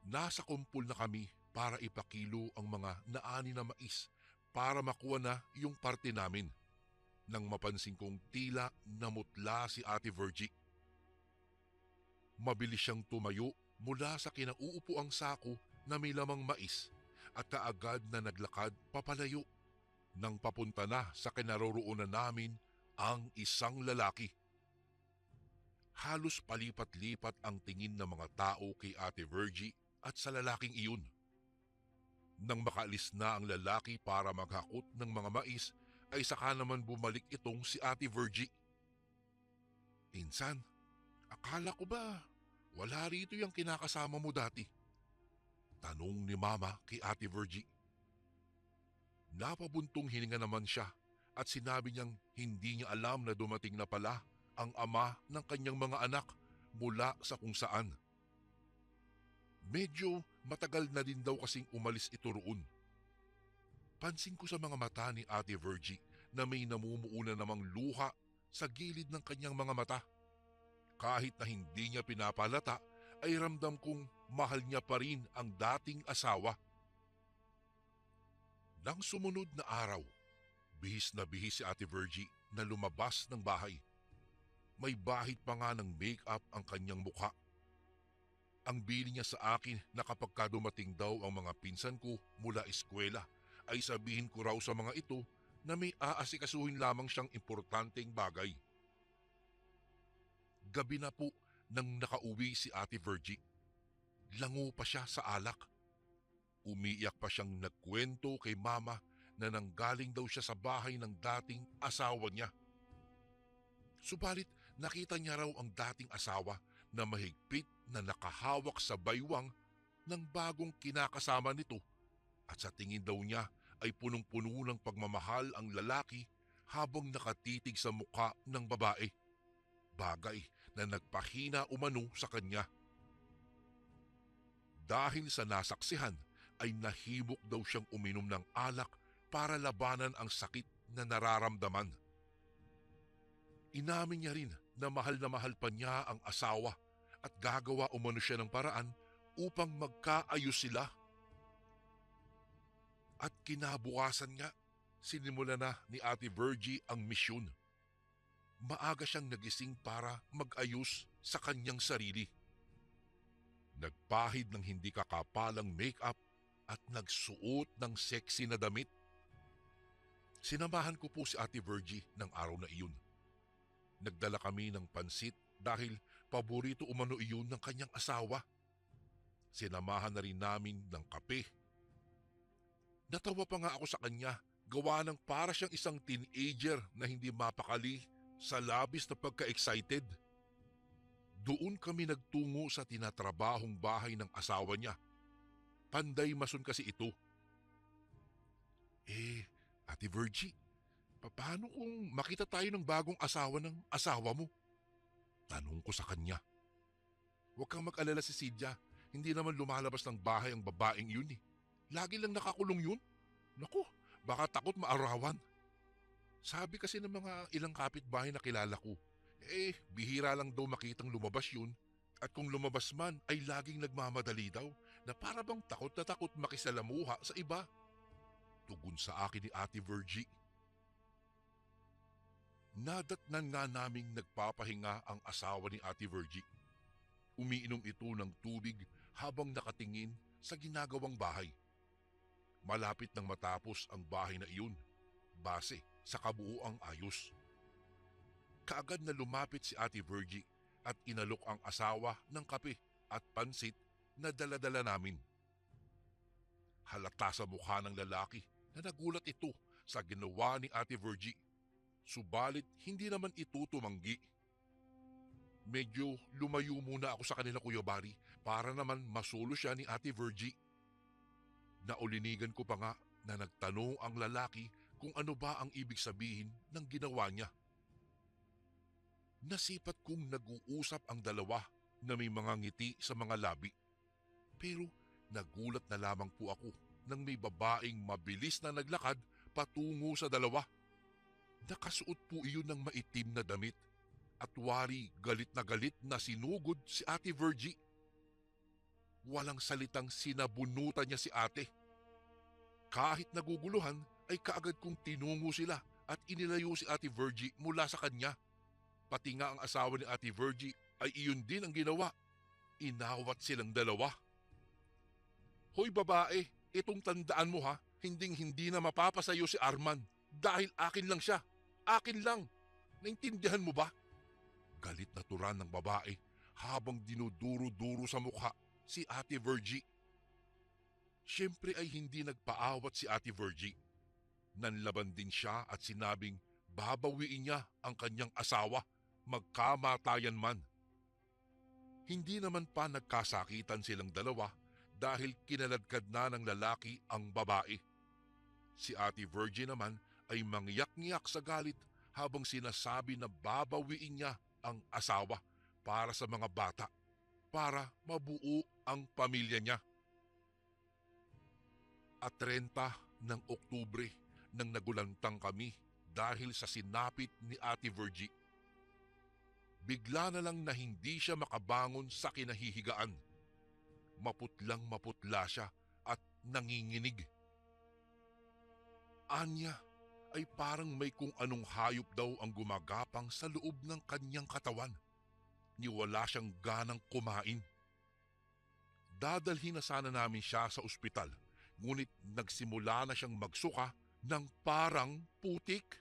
Nasa kumpul na kami para ipakilo ang mga naani na mais para makuha na yung parte namin. Nang mapansin kong tila namutla si Ate Virgie. Mabilis siyang tumayo mula sa kinauupuang sako na may lamang mais at kaagad na naglakad papalayo nang papunta na sa kinaroroonan namin ang isang lalaki. Halos palipat-lipat ang tingin ng mga tao kay Ate Virgie at sa lalaking iyon. Nang makaalis na ang lalaki para maghakot ng mga mais, ay saka naman bumalik itong si Ate Virgie. "Insan, akala ko ba wala rito yung kinakasama mo dati?" tanong ni Mama kay Ate Virgie. Napabuntong hininga naman siya at sinabi niyang hindi niya alam na dumating na pala ang ama ng kanyang mga anak mula sa kung saan. Medyo matagal na din daw kasing umalis ito roon. Pansin ko sa mga mata ni Ate Virgie na may namumuuna namang luha sa gilid ng kanyang mga mata. Kahit na hindi niya pinapalata ay ramdam kong mahal niya pa rin ang dating asawa. Nang sumunod na araw, bihis na bihis si Ate Virgie na lumabas ng bahay. May bahid pa nga ng make-up ang kanyang mukha. Ang bili niya sa akin na kapag dumating daw ang mga pinsan ko mula eskwela ay sabihin ko raw sa mga ito na may aasikasuhin lamang siyang importanteng bagay. Gabi na po nang nakauwi si Ate Virgie. Lango pa siya sa alak. Umiiyak pa siyang nagkwento kay Mama na nanggaling daw siya sa bahay ng dating asawa niya. Subalit nakita niya raw ang dating asawa na mahigpit na nakahawak sa baywang ng bagong kinakasama nito at sa tingin daw niya ay punong-puno ng pagmamahal ang lalaki habang nakatitig sa mukha ng babae. Bagay na nagpahina umano sa kanya. Dahil sa nasaksihan ay nahimok daw siyang uminom ng alak para labanan ang sakit na nararamdaman. Inamin niya rin na mahal pa niya ang asawa at gagawa umano siya ng paraan upang magkaayos sila. At kinabukasan nga, sinimula na ni Ate Virgie ang misyon. Maaga siyang nagising para mag-ayos sa kanyang sarili. Nagpahid ng hindi kakapalang make-up at nagsuot ng sexy na damit. Sinamahan ko po si Ate Virgie ng araw na iyon. Nagdala kami ng pansit dahil paborito umano iyon ng kanyang asawa. Sinamahan na rin namin ng kape. Natawa pa nga ako sa kanya, gawa ng para siyang isang teenager na hindi mapakali sa labis na pagka-excited. Doon kami nagtungo sa tinatrabahong bahay ng asawa niya. Panday Mason kasi ito. Ate Virgie, paano kung makita tayo ng bagong asawa ng asawa mo? Tanong ko sa kanya. Huwag kang mag-alala, Cecilia, hindi naman lumalabas ng bahay ang babaeng yun eh. Lagi lang nakakulong yun. Naku, baka takot maarawan. Sabi kasi ng mga ilang kapitbahay na kilala ko, bihira lang daw makitang lumabas yun at kung lumabas man ay laging nagmamadali daw na para bang takot na takot makisalamuha sa iba. Tugon sa akin ni Ate Virgie. Nadatnan nga naming nagpapahinga ang asawa ni Ate Virgie. Umiinom ito ng tubig habang nakatingin sa ginagawang bahay. Malapit nang matapos ang bahay na iyon, base sa kabuuang ayos. Kaagad na lumapit si Ate Virgie at inalok ang asawa ng kape at pansit na dala-dala namin. Halata sa mukha ng lalaki na nagulat ito sa ginawa ni Ate Virgie. Subalit hindi naman ito tumanggi. Medyo lumayo muna ako sa kanila, Kuya Bari, para naman masolo siya ni Ate Virgie. Naulinigan ko pa nga na nagtanong ang lalaki kung ano ba ang ibig sabihin ng ginawa niya. Nasipat kong nag-uusap ang dalawa na may mga ngiti sa mga labi. Pero nagulat na lamang po ako nang may babaeng mabilis na naglakad patungo sa dalawa. Nakasuot po iyon ng maitim na damit at wari galit na sinugod si Ate Virgie. walang salitang sinabunutan niya si ate. Kahit naguguluhan ay kaagad kong tinungo sila at inilayo si Ate Virgie mula sa kanya. Pati nga ang asawa ni Ate Virgie ay iyon din ang ginawa. Inawat silang dalawa. Hoy babae, itong tandaan mo ha, hinding-hindi na mapapasayo si Arman dahil akin lang siya. Akin lang. Naintindihan mo ba? Galit na turan ng babae habang dinuduro-duro sa mukha si Ate Virgie. Siyempre ay hindi nagpaawat si Ate Virgie. Nanlaban din siya at sinabing babawiin niya ang kanyang asawa, magkamatayan man. Hindi naman pa nagkasakitan silang dalawa dahil kinaladkad na ng lalaki ang babae. Si Ate Virgie naman ay mangyak-ngyak sa galit habang sinasabi na babawiin niya ang asawa para sa mga bata, para mabuo ang pamilya niya. At 30 ng Oktubre nang nagulantang kami dahil sa sinapit ni Ate Virgie. Bigla na lang na hindi siya makabangon sa kinahihigaan. Maputlang maputla siya at nanginginig. Anya ay parang may kung anong hayop daw ang gumagapang sa loob ng kanyang katawan. Niwala siyang ganang kumain. Dadalhin na sana namin siya sa ospital, ngunit nagsimula na siyang magsuka ng parang putik.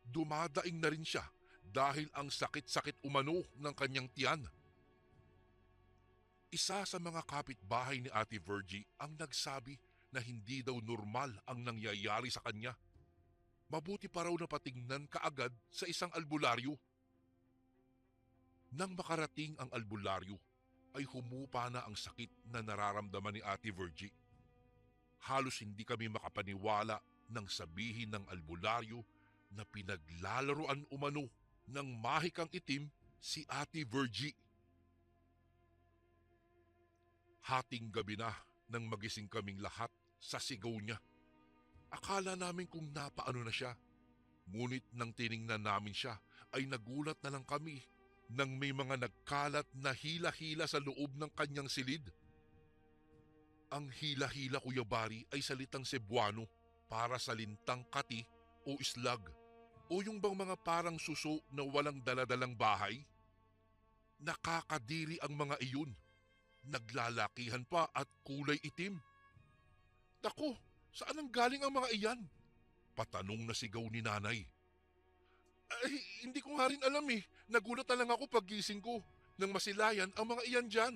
Dumadaing na rin siya dahil ang sakit-sakit umano ng kanyang tiyan. Isa sa mga kapitbahay ni Ate Virgie ang nagsabi na hindi daw normal ang nangyayari sa kanya. Mabuti pa raw na patingnan kaagad sa isang albularyo. Nang makarating ang albularyo, ay humupa na ang sakit na nararamdaman ni Ate Virgie. Halos hindi kami makapaniwala nang sabihin ng albularyo na pinaglalaroan umano ng mahikang itim si Ate Virgie. Hating gabi na nang magising kaming lahat sa sigaw niya. Akala namin kung napaano na siya. Ngunit nang tiningnan namin siya ay nagulat na lang kami nang may mga nagkalat na hila-hila sa loob ng kanyang silid. Ang hila-hila, Kuya Bari, ay salitang Cebuano para sa lintang kati o islag o yung bang mga parang suso na walang daladalang bahay. Nakakadiri ang mga iyon. Naglalakihan pa at kulay itim. Naku, saan ang galing ang mga iyan? Patanong na sigaw ni nanay. Ay, hindi ko nga rin alam eh. Nagulat na lang ako paggising ko nang masilayan ang mga iyan dyan.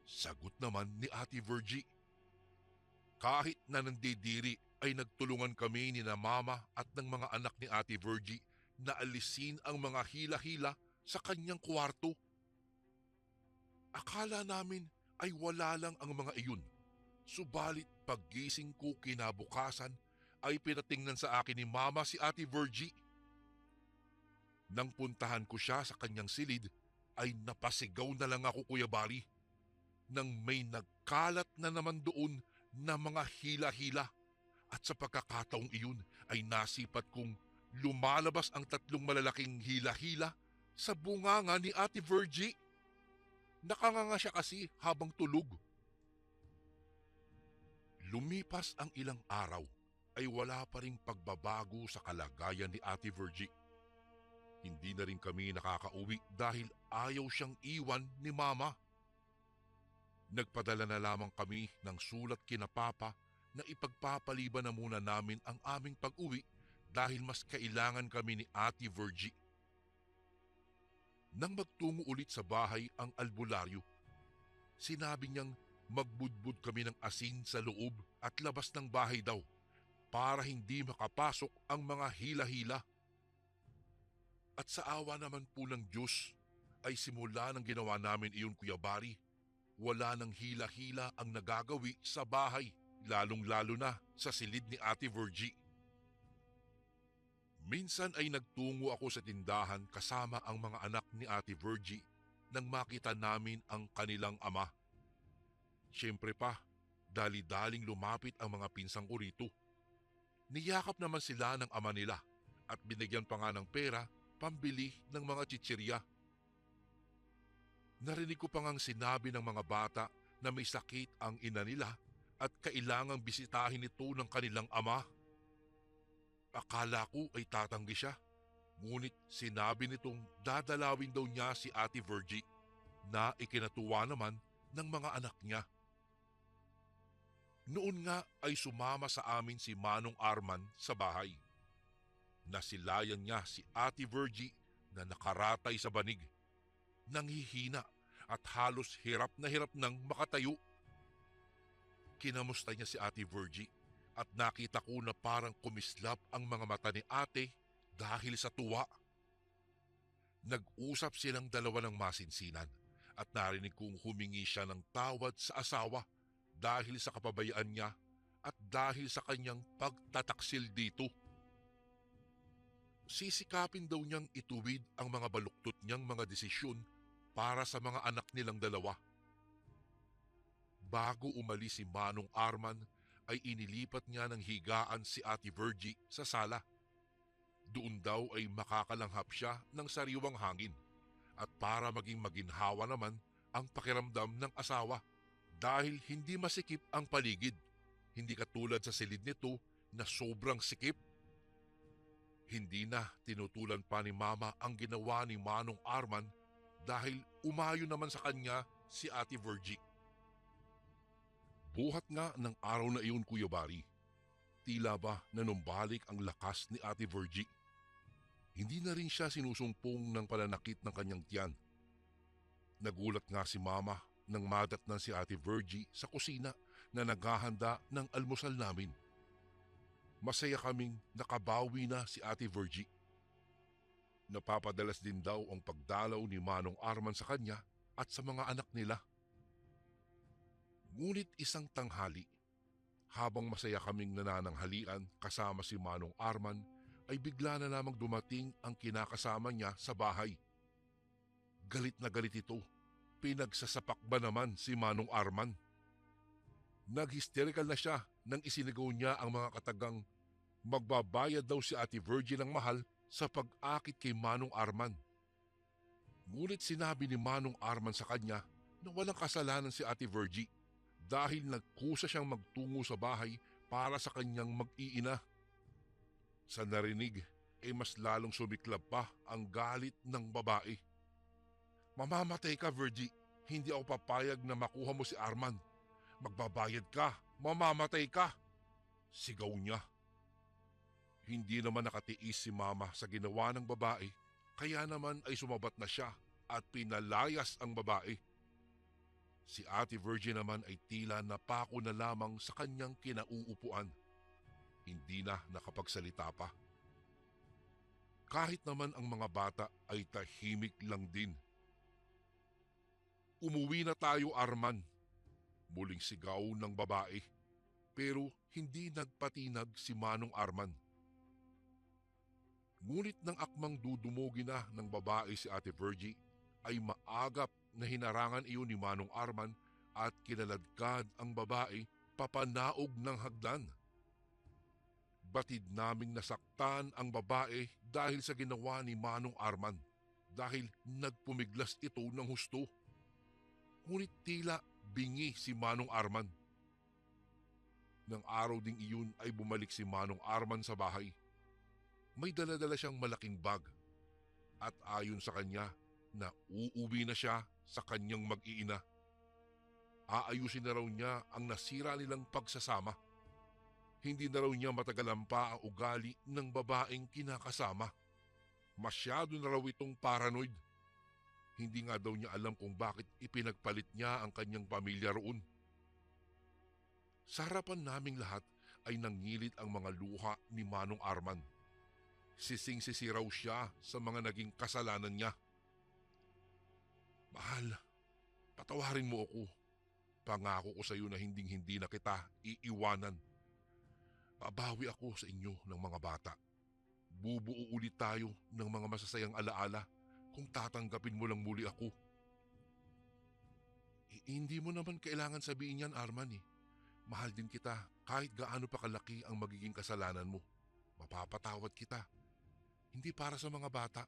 Sagot naman ni Ate Virgie. Kahit na nandidiri ay nagtulungan kami ni na mama at ng mga anak ni Ate Virgie na alisin ang mga hila-hila sa kanyang kwarto. Akala namin ay wala lang ang mga iyon. Subalit paggising ko kinabukasan ay pinatingnan sa akin ni mama si Ate Virgie. Nang puntahan ko siya sa kanyang silid ay napasigaw na lang ako, Kuya Bari, nang may nagkalat na naman doon na mga hila-hila. At sa pagkakataong iyon ay nasipat kong lumalabas ang 3 malalaking hila-hila sa bunganga ni Ate Virgie. Nakanganga siya kasi habang tulog. Lumipas ang ilang araw ay wala pa ring pagbabago sa kalagayan ni Ate Virgie. Hindi na rin kami nakakauwi dahil ayaw siyang iwan ni Mama. Nagpadala na lamang kami ng sulat kina Papa na ipagpapaliban na muna namin ang aming pag-uwi dahil mas kailangan kami ni Ate Virgie. Nang magtungo ulit sa bahay ang albularyo, sinabi niyang magbudbud kami ng asin sa loob at labas ng bahay daw para hindi makapasok ang mga hila-hila. At sa awa naman po ng Diyos ay simula ng ginawa namin iyon, Kuya Bari, wala nang hila-hila ang nagagawi sa bahay, lalong-lalo na sa silid ni Ate Virgie. Minsan ay nagtungo ako sa tindahan kasama ang mga anak ni Ate Virgie nang makita namin ang kanilang ama. Siyempre pa, dali-daling lumapit ang mga pinsang ko rito. Niyakap naman sila ng ama nila at binigyan pa nga ng pera pambili ng mga chichirya. Narinig ko pa ngang sinabi ng mga bata na may sakit ang ina nila at kailangang bisitahin ito ng kanilang ama. Akala ko ay tatanggi siya, ngunit sinabi nitong dadalawin daw niya si Ate Virgie na ikinatuwa naman ng mga anak niya. Noon nga ay sumama sa amin si Manong Arman sa bahay. Nasilayan niya si Ate Virgie na nakaratay sa banig, nanghihina at halos hirap na hirap nang makatayo. Kinamusta niya si Ate Virgie at nakita ko na parang kumislap ang mga mata ni ate dahil sa tuwa. Nag-usap silang dalawa ng masinsinan at narinig kong humingi siya ng tawad sa asawa dahil sa kapabayaan niya at dahil sa kanyang pagtataksil dito. Sisikapin daw niyang ituwid ang mga baluktot niyang mga desisyon para sa mga anak nilang dalawa. Bago umalis si Manong Arman ay inilipat niya ng higaan si Ate Virgie sa sala. Doon daw ay makakalanghap siya ng sariwang hangin at para maging maginhawa naman ang pakiramdam ng asawa dahil hindi masikip ang paligid, hindi katulad sa silid nito na sobrang sikip. Hindi na tinutulan pa ni Mama ang ginawa ni Manong Arman dahil umayo naman sa kanya si Ate Virgie. Buhat nga ng araw na iyon, Kuya Bari. Tila ba nanumbalik ang lakas ni Ate Virgie. Hindi na rin siya sinusumpong ng pananakit ng kanyang tiyan. Nagulat nga si Mama nang madatnan si Ate Virgie sa kusina na naghahanda ng almusal namin. Masaya kaming nakabawi na si Ate Virgie. Napapadalas din daw ang pagdalaw ni Manong Arman sa kanya at sa mga anak nila. Ngunit isang tanghali, habang masaya kaming nanananghalian kasama si Manong Arman, ay bigla na lamang dumating ang kinakasama niya sa bahay. Galit na galit ito. Pinagsasapak ba naman si Manong Arman? Nag-hysterical na siya nang isinigaw niya ang mga katagang magbabayad daw si Ate Virgie ng mahal sa pag-akit kay Manong Arman. Ngunit sinabi ni Manong Arman sa kanya na walang kasalanan si Ate Virgie dahil nagkusa siyang magtungo sa bahay para sa kanyang mag-iina. Sa narinig ay mas lalong sumiklab pa ang galit ng babae. Mamamatay ka, Virgie. Hindi ako papayag na makuha mo si Arman. Magbabayad ka, mamamatay ka. Sigaw niya. Hindi naman nakatiis si Mama sa ginawa ng babae, kaya naman ay sumabat na siya at pinalayas ang babae. Si Ate Virgie naman ay tila napako na lamang sa kanyang kinauupuan. Hindi na nakapagsalita pa. Kahit naman ang mga bata ay tahimik lang din. Umuwi na tayo, Arman. Muling sigaw ng babae, pero hindi nagpatinag si Manong Arman. Ngunit nang akmang dudumugin na ng babae si Ate Virgie, ay maagap na hinarangan iyon ni Manong Arman at kinaladkad ang babae papanaog ng hagdan. Batid naming nasaktan ang babae dahil sa ginawa ni Manong Arman dahil nagpumiglas ito ng husto. Ngunit tila bingi si Manong Arman. Nang araw ding iyon ay bumalik si Manong Arman sa bahay. May dala-dala siyang malaking bag at ayon sa kanya na uuwi na siya sa kanyang mag-iina. Aayusin na raw niya ang nasira nilang pagsasama. Hindi na raw niya matagalan pa ang ugali ng babaeng kinakasama. Masyado na raw itong paranoid. Hindi nga daw niya alam kung bakit ipinagpalit niya ang kanyang pamilya roon. Sa harapan naming lahat ay nangilit ang mga luha ni Manong Arman. Sising-sisi raw siya sa mga naging kasalanan niya. Mahal, patawarin mo ako. Pangako ko sa iyo na hinding-hindi na kita iiwanan. Babawi ako sa inyo ng mga bata. Bubuo ulit tayo ng mga masasayang alaala kung tatanggapin mo lang muli ako. Hindi mo naman kailangan sabihin yan, Arman eh. Mahal din kita kahit gaano pa kalaki ang magiging kasalanan mo. Mapapatawad kita. Hindi para sa mga bata,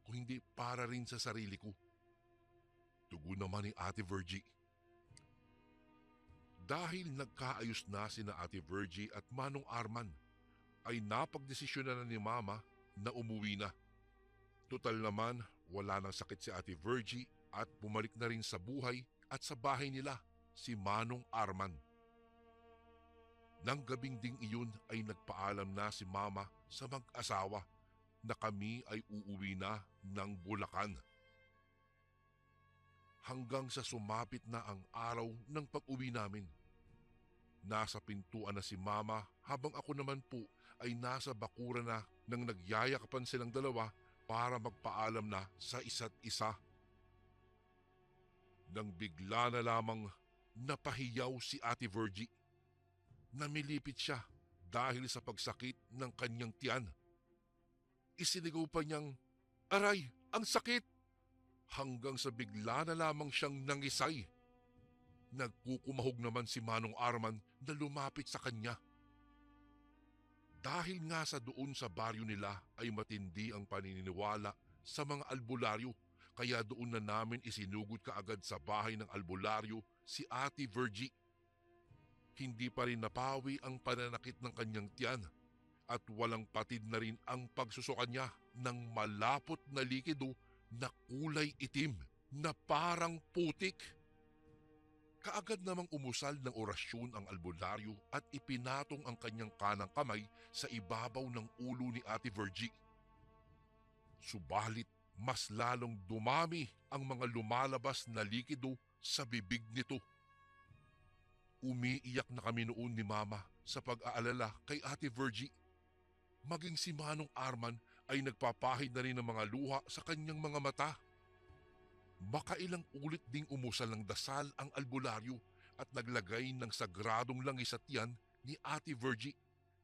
kung hindi para rin sa sarili ko. Tugon naman ni Ate Virgie. Dahil nagkaayos na sina Ate Virgie at Manong Arman, ay napagdesisyon na ni Mama na umuwi na. Tutal naman, wala nang sakit si Ate Virgie at bumalik na rin sa buhay at sa bahay nila si Manong Arman. Nang gabing ding iyon ay nagpaalam na si Mama sa mag-asawa na kami ay uuwi na ng Bulacan. Hanggang sa sumapit na ang araw ng pag-uwi namin. Nasa pintuan na si Mama habang ako naman po ay nasa bakura na nang nagyayakapan silang dalawa para magpaalam na sa isa't isa. Nang bigla na lamang napahiyaw si Ate Virgie. Namilipit siya dahil sa pagsakit ng kanyang tiyan. Isinigaw pa niyang, "Aray, ang sakit!" Hanggang sa bigla na lamang siyang nangisay. Nagkukumahog naman si Manong Arman na lumapit sa kanya. Dahil nga sa doon sa baryo nila ay matindi ang paniniwala sa mga albularyo, kaya doon na namin isinugod kaagad sa bahay ng albularyo si Ate Virgie. Hindi pa rin napawi ang pananakit ng kanyang tiyan at walang patid na rin ang pagsusuka niya ng malapot na likido na kulay itim na parang putik. Kaagad namang umusal ng orasyon ang albularyo at ipinatong ang kanyang kanang kamay sa ibabaw ng ulo ni Ate Virgie. Subalit mas lalong dumami ang mga lumalabas na likido sa bibig nito. Umiiyak na kami noon ni Mama sa pag-aalala kay Ate Virgie. Maging si Manong Arman ay nagpapahid na rin ng mga luha sa kanyang mga mata. Makailang ulit ding umusal ng dasal ang albularyo at naglagay ng sagradong langis sa tiyan ni Ate Virgie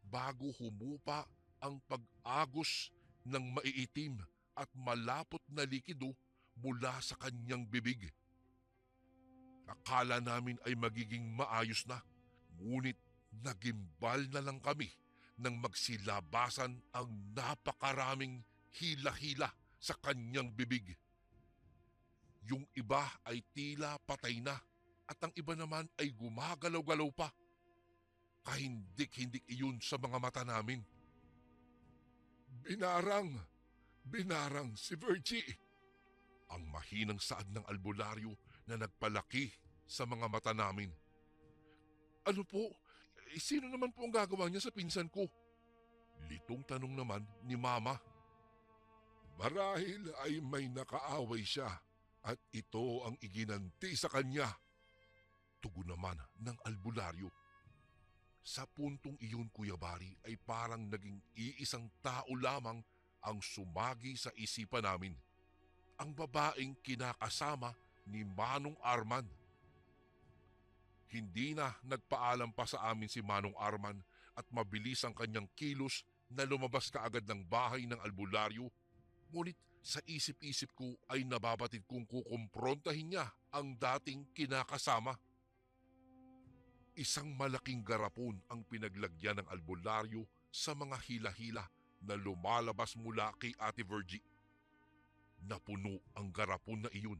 bago humupa ang pag-agos ng maiitim at malapot na likido mula sa kanyang bibig. Akala namin ay magiging maayos na, ngunit nagimbal na lang kami nang magsilabasan ang napakaraming hila-hila sa kanyang bibig. Yung iba ay tila patay na at ang iba naman ay gumagalaw-galaw pa. Kahindik-hindik iyon sa mga mata namin. "Binarang! Binarang si Virgie!" Ang mahinang saad ng albularyo na nagpalaki sa mga mata namin. "Ano po? Sino naman po ang gagawa niya sa pinsan ko?" Litong tanong naman ni Mama. "Marahil ay may nakaaway siya at ito ang iginanti sa kanya," tugon naman ng albularyo. Sa puntong iyon, Kuya Bari, ay parang naging iisang tao lamang ang sumagi sa isipan namin. Ang babaeng kinakasama ni Manong Arman. Hindi na nagpaalam pa sa amin si Manong Arman at mabilis ang kanyang kilos na lumabas kaagad ng bahay ng albularyo. Ngunit sa isip-isip ko ay nababatid kong kukumprontahin niya ang dating kinakasama. Isang malaking garapon ang pinaglagyan ng albularyo sa mga hila-hila na lumalabas mula kay Ate Virgie. Napuno ang garapon na iyon.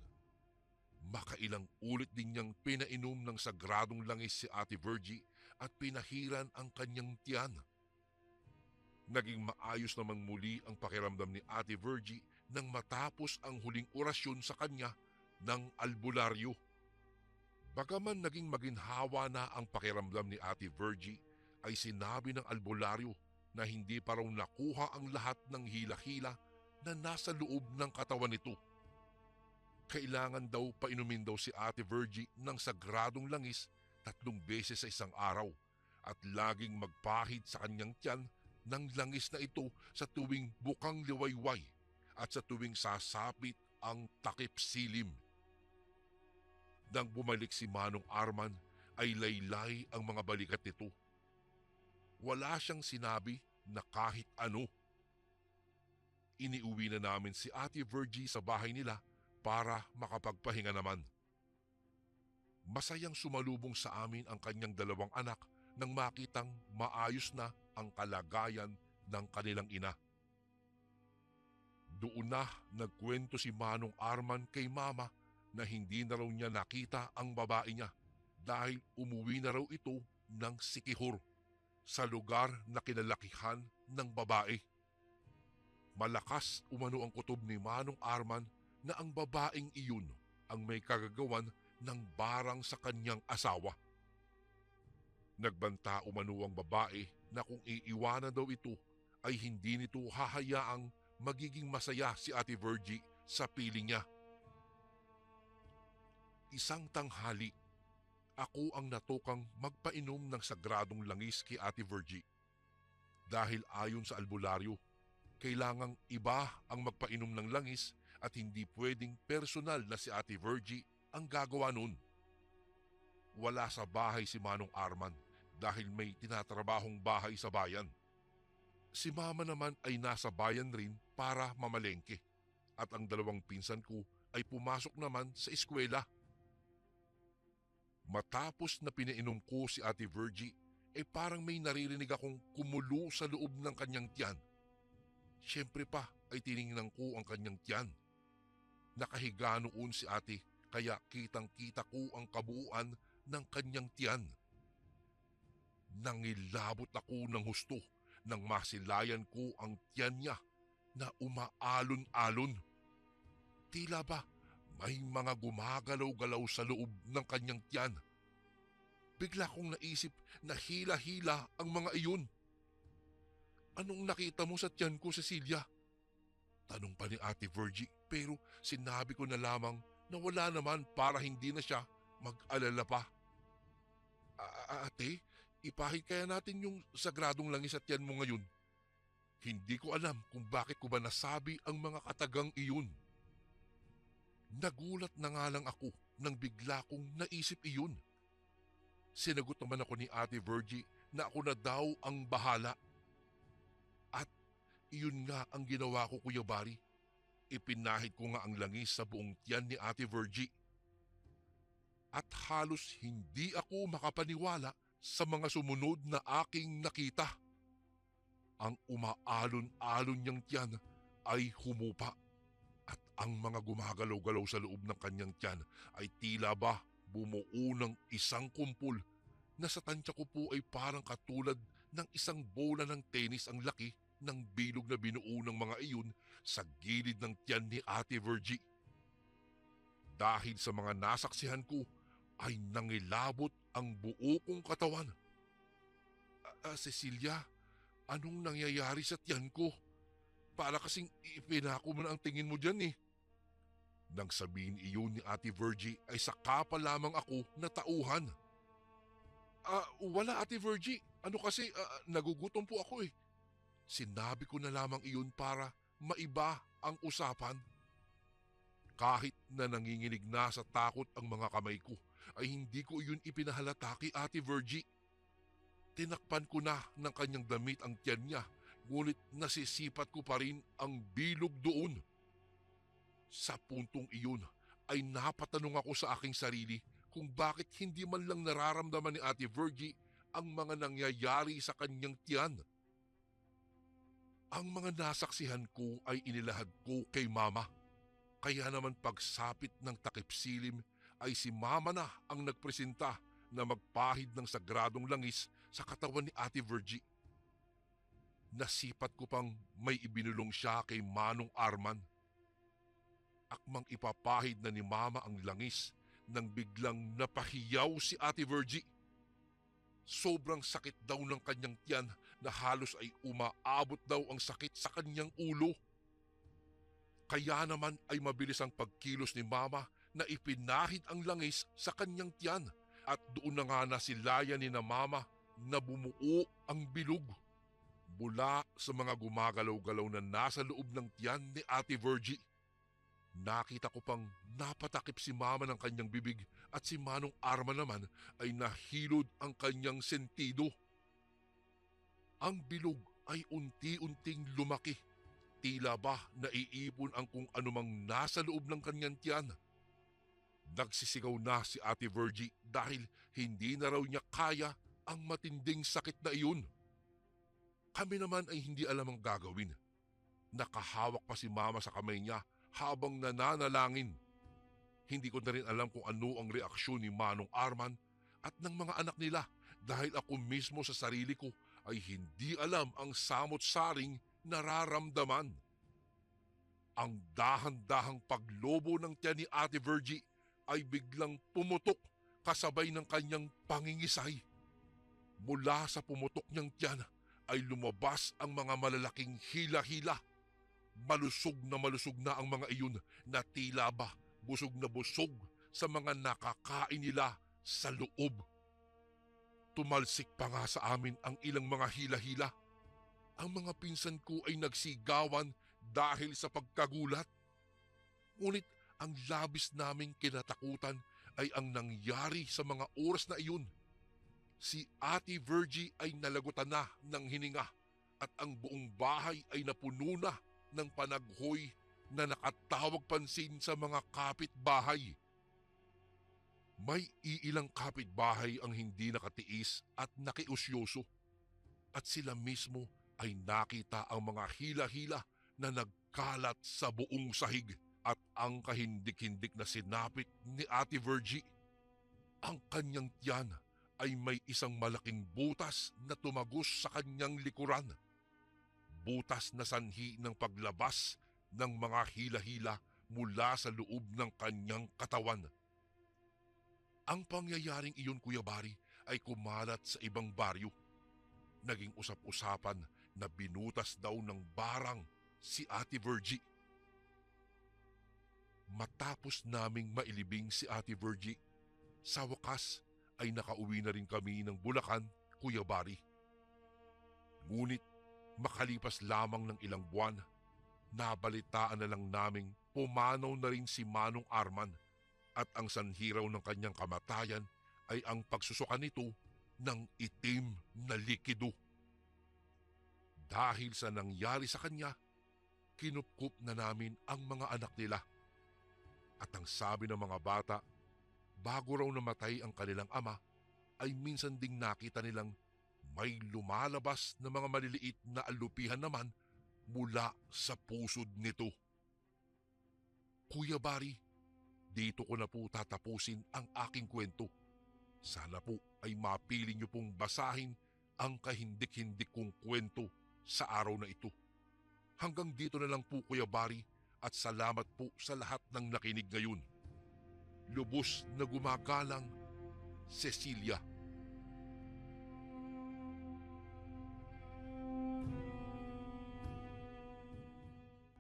Makailang ulit din niyang pinainom ng sagradong langis si Ate Virgie at pinahiran ang kanyang tiyan. Naging maayos namang muli ang pakiramdam ni Ate Virgie nang matapos ang huling orasyon sa kanya ng albularyo. Bagaman naging maginhawa na ang pakiramdam ni Ate Virgie, ay sinabi ng albularyo na hindi pa raw nakuha ang lahat ng hila-hila na nasa loob ng katawan nito. Kailangan daw painumin daw si Ate Virgie ng sagradong langis 3 beses sa isang araw at laging magpahid sa kanyang tiyan ng langis na ito sa tuwing bukang liwayway at sa tuwing sasapit ang takip silim. Nang bumalik si Manong Arman ay laylay ang mga balikat nito. Wala siyang sinabi na kahit ano. Iniuwi na namin si Ate Virgie sa bahay nila para makapagpahinga naman. Masayang sumalubong sa amin ang kanyang 2 anak nang makitang maayos na ang kalagayan ng kanilang ina. Doon na nagkwento si Manong Arman kay Mama na hindi na raw niya nakita ang babae niya dahil umuwi na raw ito ng Sikihor sa lugar na kinalakihan ng babae. Malakas umano ang kutob ni Manong Arman na ang babaeng iyon ang may kagagawan ng barang sa kanyang asawa. Nagbanta umano ang babae na kung iiwanan daw ito ay hindi nito hahayaang magiging masaya si Ate Virgie sa piling niya. Isang tanghali, ako ang natukang magpainom ng sagradong langis kay Ate Virgie. Dahil ayon sa albularyo, kailangang iba ang magpainom ng langis at hindi pwedeng personal na si Ate Virgie ang gagawa nun. Wala sa bahay si Manong Arman dahil may tinatrabahong bahay sa bayan. Si Mama naman ay nasa bayan rin para mamalengke at ang dalawang pinsan ko ay pumasok naman sa eskwela. Matapos na pinainom ko si Ate Virgie, parang may naririnig akong kumulo sa loob ng kanyang tiyan. Siyempre pa ay tiningnan ko ang kanyang tiyan. Nakahiga noon si ate kaya kitang-kita ko ang kabuuan ng kanyang tiyan. Nangilabot ako ng husto nang masilayan ko ang tiyan niya na umaalon-alon. Tila ba may mga gumagalaw-galaw sa loob ng kanyang tiyan. Bigla kong naisip na hila-hila ang mga iyon. Anong nakita mo sa tiyan ko, Cecilia? Tanong pa ni Ate Virgie pero sinabi ko na lamang na wala naman para hindi na siya mag-alala pa. Ate, ipahid kaya natin yung sagradong langis at tiyan mo ngayon. Hindi ko alam kung bakit ko ba nasabi ang mga katagang iyon. Nagulat na nga lang ako nang bigla kong naisip iyon. Sinagot naman ako ni Ate Virgie na ako na daw ang bahala. At iyon nga ang ginawa ko, Kuya Bari. Ipinahid ko nga ang langis sa buong tiyan ni Ate Virgie. At halos hindi ako makapaniwala sa mga sumunod na aking nakita. Ang umaalon-alon niyang tiyan ay humupa at ang mga gumagalaw-galaw sa loob ng kanyang tiyan ay tila ba bumuo ng isang kumpol na sa tansya ko po ay parang katulad ng isang bola ng tenis ang laki ng bilog na binuo ng mga iyon sa gilid ng tiyan ni Ate Virgie. Dahil sa mga nasaksihan ko ay nangilabot ang buo kong katawan. Cecilia, anong nangyayari sa tiyan ko? Para kasing ipinako mo na ang tingin mo dyan eh. Nang sabihin iyon ni Ate Virgie ay saka pa lamang ako natauhan. Wala Ate Virgie, ano kasi nagugutom po ako eh. Sinabi ko na lamang iyon para maiba ang usapan. Kahit na nanginginig na sa takot ang mga kamay ko, ay hindi ko iyon ipinahalata kay Ate Virgie. Tinakpan ko na ng kanyang damit ang tiyan niya, ngunit nasisipat ko pa rin ang bilog doon. Sa puntong iyon ay napatanong ako sa aking sarili kung bakit hindi man lang nararamdaman ni Ate Virgie ang mga nangyayari sa kanyang tiyan. Ang mga nasaksihan ko ay inilahad ko kay Mama. Kaya naman pagsapit ng takip silim ay si Mama na ang nagpresenta na magpahid ng sagradong langis sa katawan ni Ate Virgie. Nasipat ko pang may ibinulong siya kay Manong Arman. Akmang ipapahid na ni Mama ang langis nang biglang napahiyaw si Ate Virgie. Sobrang sakit daw ng kanyang tiyan na halos ay umaabot daw ang sakit sa kanyang ulo. Kaya naman ay mabilis ang pagkilos ni Mama na ipinahid ang langis sa kanyang tiyan at doon na nga nasilayan ni na Mama na bumuo ang bilog. Mula sa mga gumagalaw-galaw na nasa loob ng tiyan ni Ate Virgie. Nakita ko pang napatakip si Mama ng kanyang bibig at si Manong Arman naman ay nahilod ang kanyang sentido. Ang bilog ay unti-unting lumaki. Tila ba naiipon ang kung anumang nasa loob ng kanyang tiyan. Nagsisigaw na si Ate Virgie dahil hindi na raw niya kaya ang matinding sakit na iyon. Kami naman ay hindi alam ang gagawin. Nakahawak pa si Mama sa kamay niya habang nananalangin. Hindi ko na rin alam kung ano ang reaksyon ni Manong Arman at ng mga anak nila dahil ako mismo sa sarili ko ay hindi alam ang samot-saring nararamdaman. Ang dahan-dahang paglobo ng tiyan ni Ate Virgie ay biglang pumutok kasabay ng kanyang pangingisay. Mula sa pumutok niyang tiyan ay lumabas ang mga malalaking hila-hila. Malusog na ang mga iyon na tila ba busog na busog sa mga nakakain nila sa loob. Tumalsik pa nga sa amin ang ilang mga hila-hila. Ang mga pinsan ko ay nagsigawan dahil sa pagkagulat. Ngunit ang labis naming kinatakutan ay ang nangyari sa mga oras na iyon. Si Ate Virgie ay nalagutan na ng hininga at ang buong bahay ay napuno na ng panaghoy na nakatawag pansin sa mga kapitbahay. May iilang kapitbahay ang hindi nakatiis at nakiusyoso at sila mismo ay nakita ang mga hila-hila na nagkalat sa buong sahig at ang kahindik-hindik na sinapit ni Ate Virgie. Ang kanyang tiyan ay may isang malaking butas na tumagos sa kanyang likuran. Butas na sanhi ng paglabas ng mga hila-hila mula sa loob ng kanyang katawan. Ang pangyayaring iyon, Kuya Bari, ay kumalat sa ibang baryo. Naging usap-usapan na binutas daw ng barang si Ate Virgie. Matapos naming mailibing si Ate Virgie, sa wakas ay nakauwi na rin kami ng Bulacan, Kuya Bari. Ngunit makalipas lamang ng ilang buwan, nabalitaan na lang naming pumanaw na rin si Manong Arman at ang sanhiraw ng kanyang kamatayan ay ang pagsusuka nito ng itim na likido. Dahil sa nangyari sa kanya, kinupkup na namin ang mga anak nila. At ang sabi ng mga bata, bago raw namatay ang kanilang ama, ay minsan ding nakita nilang may lumalabas na mga maliliit na alupihan naman mula sa pusod nito. Kuya Bari, dito ko na po tatapusin ang aking kwento. Sana po ay mapili niyo pong basahin ang kahindik-hindik kong kwento sa araw na ito. Hanggang dito na lang po, Kuya Bari, at salamat po sa lahat ng nakinig ngayon. Lubos na gumagalang, Cecilia.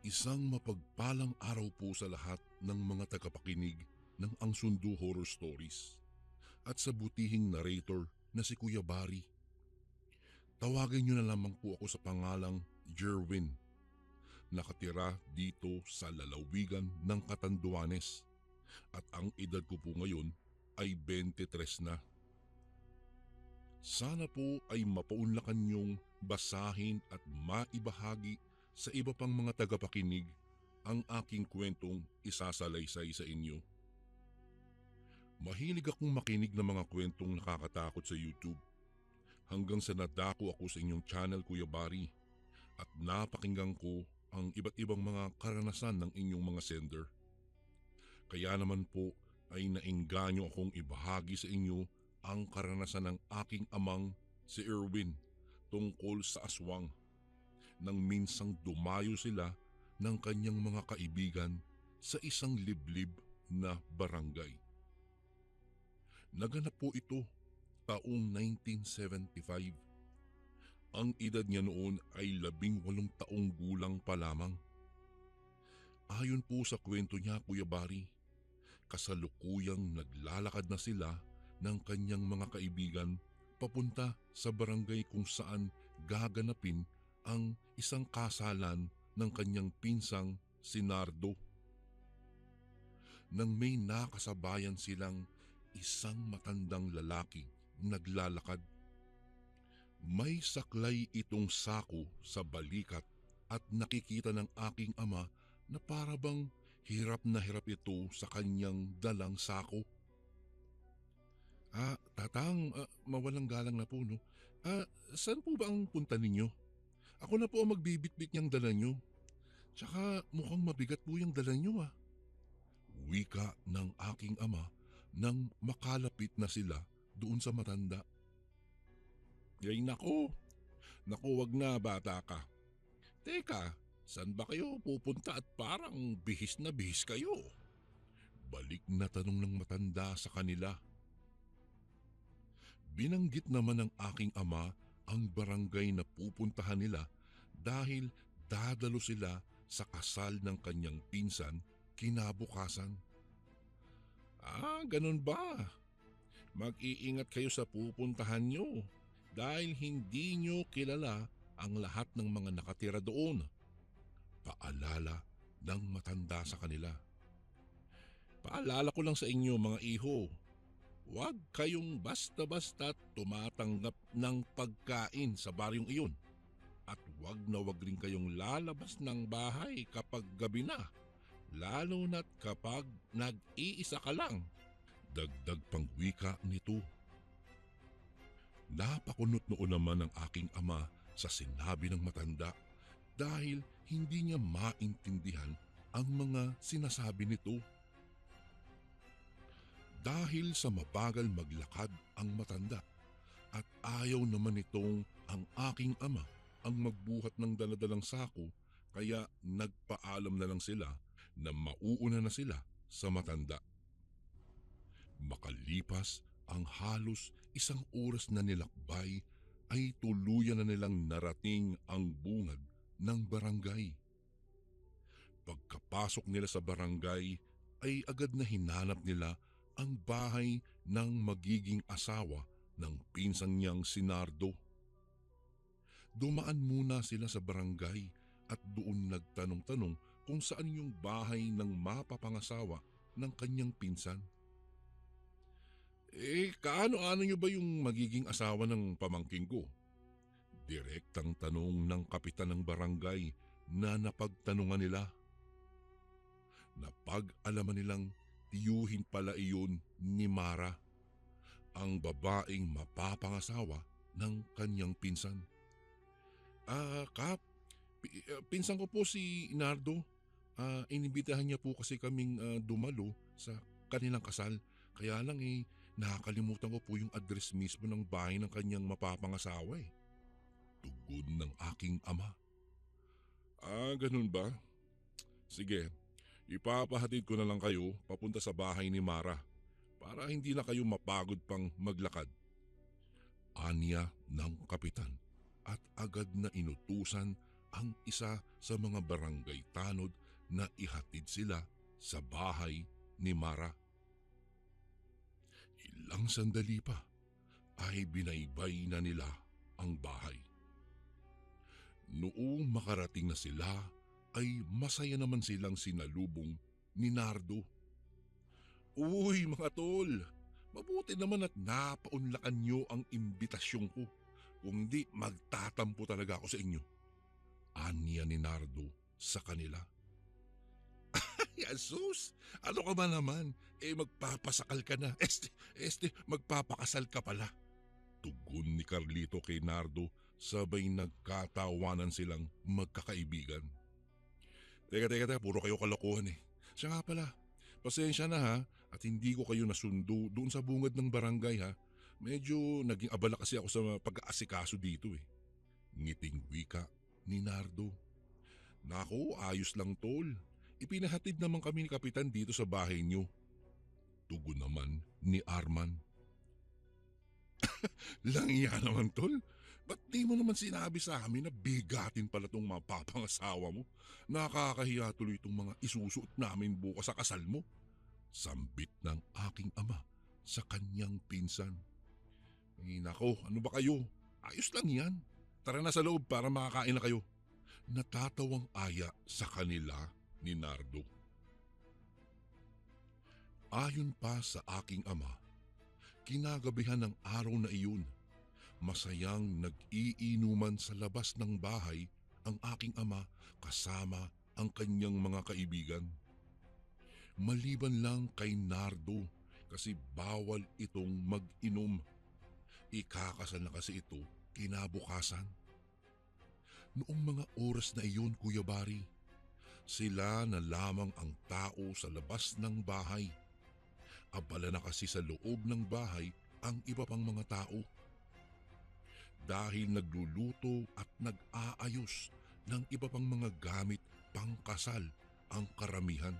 Isang mapagpalang araw po sa lahat ng mga tagapakinig ng Ang Sundo Horror Stories at sa butihing narrator na si Kuya Bari. Tawagin niyo na lamang po ako sa pangalang Jerwin. Nakatira dito sa lalawigan ng Catanduanes at ang edad ko po ngayon ay 23 na. Sana po ay mapaunlakan niyong basahin at maibahagi sa iba pang mga tagapakinig ang aking kwentong isasalaysay sa inyo. Mahilig akong makinig ng mga kwentong nakakatakot sa YouTube hanggang sa nadako ako sa inyong channel, Kuya Bari, at napakinggan ko ang iba't ibang mga karanasan ng inyong mga sender. Kaya naman po ay naengganyo akong ibahagi sa inyo ang karanasan ng aking amang si Erwin tungkol sa aswang nang minsang dumayo sila ng kanyang mga kaibigan sa isang liblib na barangay. Naganap po ito taong 1975. Ang edad niya noon ay 18 taong gulang pa lamang. Ayon po sa kwento niya, Kuya Bari, kasalukuyang naglalakad na sila ng kanyang mga kaibigan papunta sa barangay kung saan gaganapin ang isang kasalan ng kanyang pinsang si Nardo. Nang may nakasabayan silang isang matandang lalaki naglalakad. May saklay itong sako sa balikat at nakikita ng aking ama na para bang hirap na hirap ito sa kanyang dalang sako. Tatang, mawalang galang na po, no? Saan po ba ang punta ninyo? Ako na po ang magbibitbit niyang dala nyo. Tsaka mukhang mabigat po yung dala nyo, wika ng aking ama nang makalapit na sila doon sa matanda. Ay nako, naku wag na bata ka. Teka, saan ba kayo pupunta at parang bihis na bihis kayo? Balik na tanong ng matanda sa kanila. Binanggit naman ng aking ama ang barangay na pupuntahan nila dahil dadalo sila sa kasal ng kanyang pinsan kinabukasan. Ganun ba? Mag-iingat kayo sa pupuntahan nyo dahil hindi nyo kilala ang lahat ng mga nakatira doon. Paalala ng matanda sa kanila. Paalala ko lang sa inyo mga iho, huwag kayong basta-basta tumatanggap ng pagkain sa baryong iyon. At huwag na huwag rin kayong lalabas ng bahay kapag gabi na, lalo na't kapag nag-iisa ka lang. Dagdag pang wika nito. Napakunot noon naman ng aking ama sa sinabi ng matanda dahil hindi niya maintindihan ang mga sinasabi nito. Dahil sa mabagal maglakad ang matanda at ayaw naman nitong ang aking ama ang magbuhat ng daladalang sako, kaya nagpaalam na lang sila na mauuna na sila sa matanda. Makalipas ang halos 1 oras na nilakbay ay tuluyan na nilang narating ang bungad ng barangay. Pagkapasok nila sa barangay ay agad na hinanap nila ang bahay ng magiging asawa ng pinsan niyang si Nardo. Dumaan muna sila sa barangay at doon nagtanong-tanong kung saan yung bahay ng mapapangasawa ng kanyang pinsan. Kaano-ano niyo ba yung magiging asawa ng pamangking ko? Direktang tanong ng kapitan ng barangay na napagtanungan nila. Napag-alaman nilang tiyuhin pala iyon ni Mara, ang babaeng mapapangasawa ng kanyang pinsan. Kap, pinsan ko po si Nardo. Inibitahan niya po kasi kaming dumalo sa kanilang kasal. Kaya lang nakakalimutan ko po yung address mismo ng bahay ng kanyang mapapangasawa eh. Tugon ng aking ama. Ganun ba? Sige, ipapahatid ko na lang kayo papunta sa bahay ni Mara para hindi na kayo mapagod pang maglakad. Anya ng kapitan at agad na inutusan ang isa sa mga barangay tanod na ihatid sila sa bahay ni Mara. Ilang sandali pa ay binaybay na nila ang bahay. Noong makarating na sila ay masaya naman silang sinalubong ni Nardo. Uy mga tol, mabuti naman at napaunlakan nyo ang imbitasyon ko. Kung di magtatampo talaga ako sa inyo. Anya ni Nardo sa kanila. Jesus, ano ka ba naman? Magpapasakal ka na. Magpapakasal ka pala. Tugon ni Carlito kay Nardo sabay nagkatawanan silang magkakaibigan. Teka, puro kayo kalokohan eh. Siya nga pala, pasensya na ha at hindi ko kayo nasundo doon sa bungad ng barangay ha. Medyo naging abala kasi ako sa pag-aasikaso dito eh. Ngiting wika ni Nardo. Naku, ayos lang tol. Ipinahatid naman kami ni Kapitan dito sa bahay niyo. Tugon naman ni Arman. Langya naman tol. Ba't di mo naman sinabi sa amin na bigatin pala tong mapapangasawa mo? Nakakahiya tuloy itong mga isusuot namin bukas sa kasal mo. Sambit ng aking ama sa kanyang pinsan. Nako, ano ba kayo? Ayos lang yan. Tara na sa loob para makakain na kayo. Natatawang aya sa kanila ni Nardo. Ayon pa sa aking ama, kinagabihan ng araw na iyon, masayang nag-iinuman sa labas ng bahay ang aking ama kasama ang kanyang mga kaibigan. Maliban lang kay Nardo kasi bawal itong mag-inom. Ikakasal na kasi ito kinabukasan. Noong mga oras na iyon, Kuya Bari, Sila na lamang ang tao sa labas ng bahay. Abala na kasi sa loob ng bahay ang iba pang mga tao dahil nagluluto at nag-aayos ng iba pang mga gamit pangkasal ang karamihan.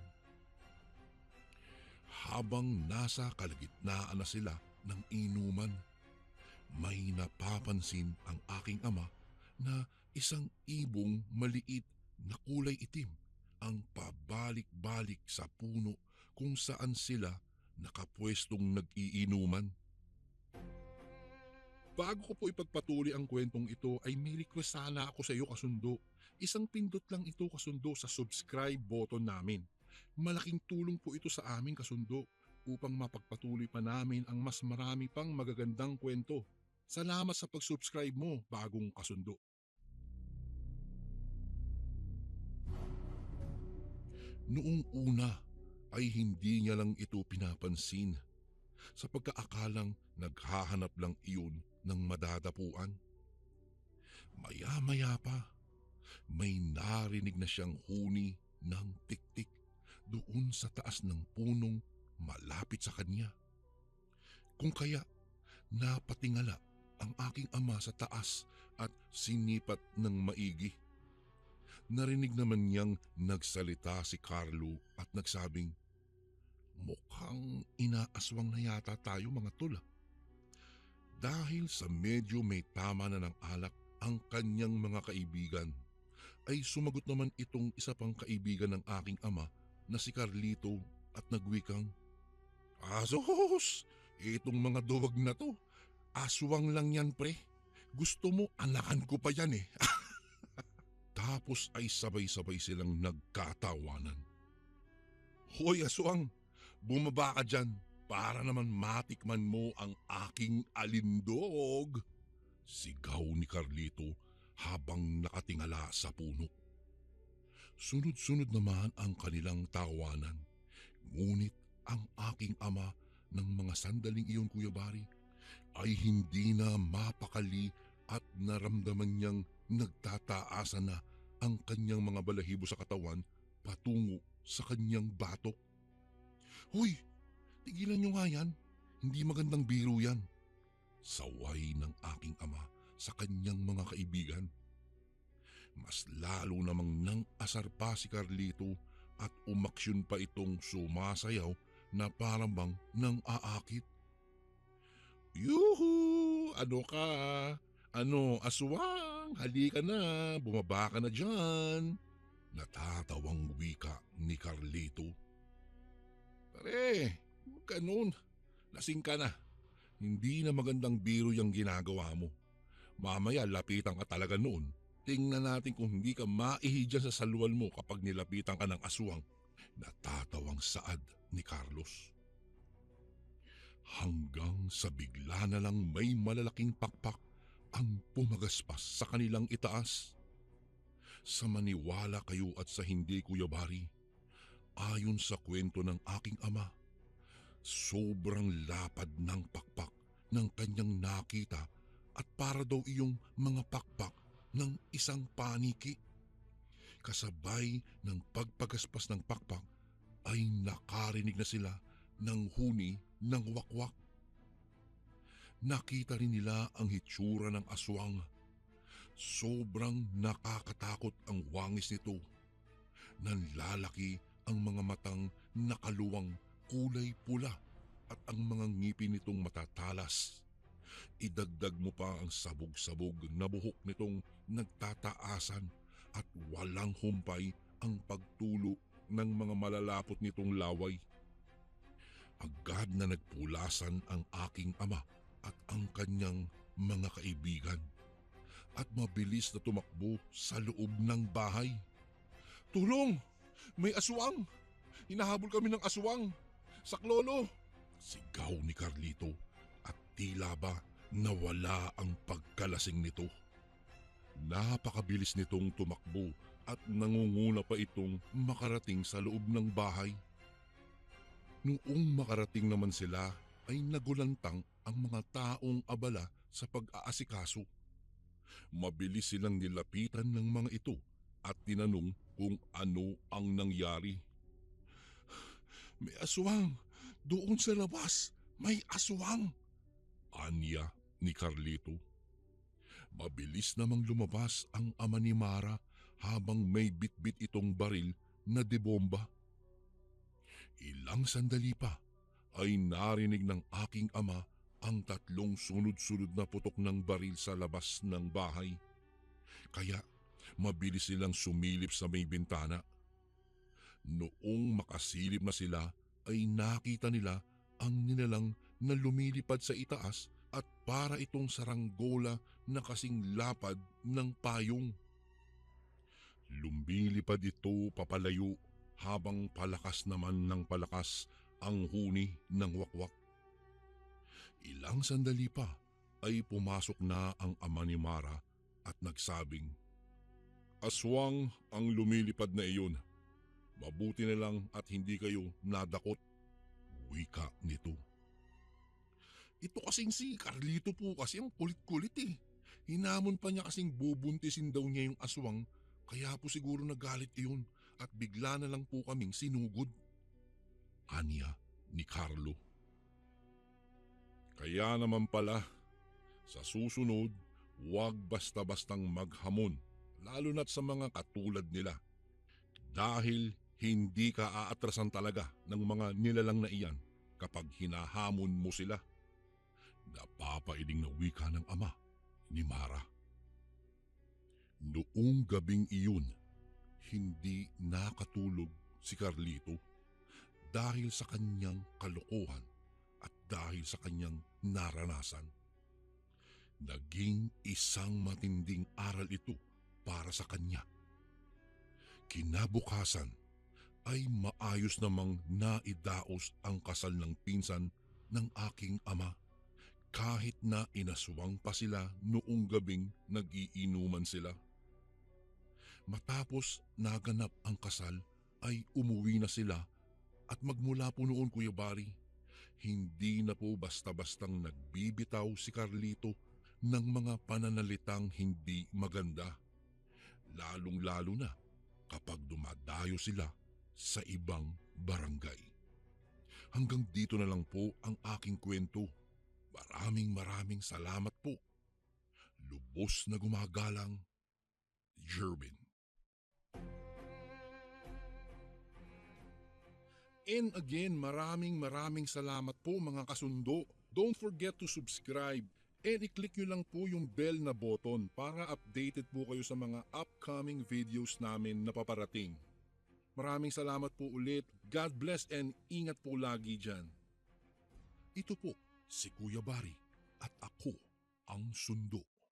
Habang nasa kalagitnaan na sila ng inuman, may napapansin ang aking ama na isang ibong maliit na kulay itim ang pabalik-balik sa puno kung saan sila nakapwestong nag-iinuman. Bago ko po ipagpatuloy ang kwentong ito ay may request sana ako sa iyo kasundo. Isang pindot lang ito kasundo sa subscribe button namin. Malaking tulong po ito sa aming kasundo upang mapagpatuloy pa namin ang mas marami pang magagandang kwento. Salamat sa pag-subscribe mo, bagong kasundo. Noong una ay hindi niya lang ito pinapansin sa pagkaakalang naghahanap lang iyon ng madadapuan. Maya-maya pa, may narinig na siyang huni ng tiktik doon sa taas ng punong malapit sa kanya. Kung kaya napatingala ang aking ama sa taas at sinipat ng maigi. Narinig naman niyang nagsalita si Carlo at nagsabing, "Mukhang inaaswang na yata tayo mga tol." Dahil sa medyo may tama na ng alak ang kanyang mga kaibigan, ay sumagot naman itong isa pang kaibigan ng aking ama na si Carlito at nagwikang, "Asos! Itong mga duwag na to, aswang lang yan pre. Gusto mo anakan ko pa yan eh." Tapos ay sabay-sabay silang nagkatawanan. "Hoy aswang, bumaba ka dyan para naman matikman mo ang aking alindog," sigaw ni Carlito habang nakatingala sa puno. Sunod-sunod naman ang kanilang tawanan. Ngunit ang aking ama ng mga sandaling iyon, Kuya Bari, ay hindi na mapakali at naramdaman niyang nagtataasan na ang kanyang mga balahibo sa katawan patungo sa kanyang batok. "Hoy, tigilan niyo nga yan. Hindi magandang biro yan." Saway ng aking ama sa kanyang mga kaibigan. Mas lalo namang nang asar pa si Carlito at umaksyon pa itong sumasayaw na parang bang nang aakit. "Yuhu! Ano ka? Ano, aswang? Halika na, bumaba ka na dyan." Natatawang wika ni Carlito. "Pare, huwag ganun. Lasing ka na. Hindi na magandang biro yung ginagawa mo. Mamaya lapitan ka talaga noon. Tingnan natin kung hindi ka maihi dyan sa saluan mo kapag nilapitan ka ng aswang." Natatawang saad ni Carlos. Hanggang sa bigla na lang may malalaking pakpak ang pumagaspas sa kanilang itaas. Sa maniwala kayo at sa hindi, Kuya Bari, ayon sa kwento ng aking ama, sobrang lapad ng pakpak ng kanyang nakita at para daw iyong mga pakpak ng isang paniki. Kasabay ng pagpagaspas ng pakpak ay nakarinig na sila ng huni ng wakwak. Nakita rin nila ang hitsura ng aswang. Sobrang nakakatakot ang wangis nito. Nanlalaki ang mga matang nakaluwang kulay pula at ang mga ngipin nitong matatalas. Idagdag mo pa ang sabog-sabog na buhok nitong nagtataasan at walang humpay ang pagtulo ng mga malalapot nitong laway. Agad na nagpulasan ang aking ama at ang kanyang mga kaibigan at mabilis na tumakbo sa loob ng bahay. "Tulong! May aswang! Hinahabol kami ng aswang! Saklolo!" sigaw ni Carlito at tila ba nawala ang pagkalasing nito. Napakabilis nitong tumakbo at nangunguna pa itong makarating sa loob ng bahay. Noong makarating naman sila ay nagulantang ang mga taong abala sa pag-aasikaso. Mabilis silang nilapitan ng mga ito at tinanong kung ano ang nangyari. May aswang! Doon sa labas! May aswang! Anya ni Carlito. Mabilis namang lumabas ang ama ni Mara habang may bitbit itong baril na debomba. Ilang sandali pa ay narinig ng aking ama ang 3 sunod-sunod na putok ng baril sa labas ng bahay. Kaya mabilis silang sumilip sa may bintana. Noong makasilip na sila ay nakita nila ang nilalang na lumilipad sa itaas at para itong saranggola na kasing lapad ng payong. Lumilipad ito papalayo habang palakas naman ng palakas ang huni ng wakwak. Ilang sandali pa ay pumasok na ang ama ni Mara at nagsabing, "Aswang ang lumilipad na iyon. Mabuti na lang at hindi kayo nadakot," wika nito. Ito kasing si Carlito po kasi ang kulit-kulit eh. Hinamon pa niya kasing bubuntisin daw niya yung aswang, kaya po siguro nagalit iyon at bigla na lang po kaming sinugod. Anya ni Carlo. Kaya naman pala, sa susunod, huwag basta-bastang maghamon, lalo na't sa mga katulad nila. Dahil hindi ka aatrasan talaga ng mga nilalang na iyan kapag hinahamon mo sila. Napapailing na wika ng ama ni Mara. Noong gabing iyon, hindi nakatulog si Carlito dahil sa kanyang kalokohan at dahil sa kanyang naranasan. Naging isang matinding aral ito para sa kanya. Kinabukasan ay maayos namang naidaos ang kasal ng pinsan ng aking ama kahit na inaswang pa sila noong gabing nag-iinuman sila. Matapos naganap ang kasal ay umuwi na sila at magmula po noon, Kuya Bari, hindi na po basta-bastang nagbibitaw si Carlito ng mga pananalitang hindi maganda. Lalong-lalo na kapag dumadayo sila sa ibang barangay. Hanggang dito na lang po ang aking kwento. Maraming salamat po. Lubos na gumagalang, Jervin. And again, maraming salamat po mga kasundo. Don't forget to subscribe and i-click nyo lang po yung bell na button para updated po kayo sa mga upcoming videos namin na paparating. Maraming salamat po ulit. God bless and ingat po lagi dyan. Ito po si Kuya Bari at ako ang sundo.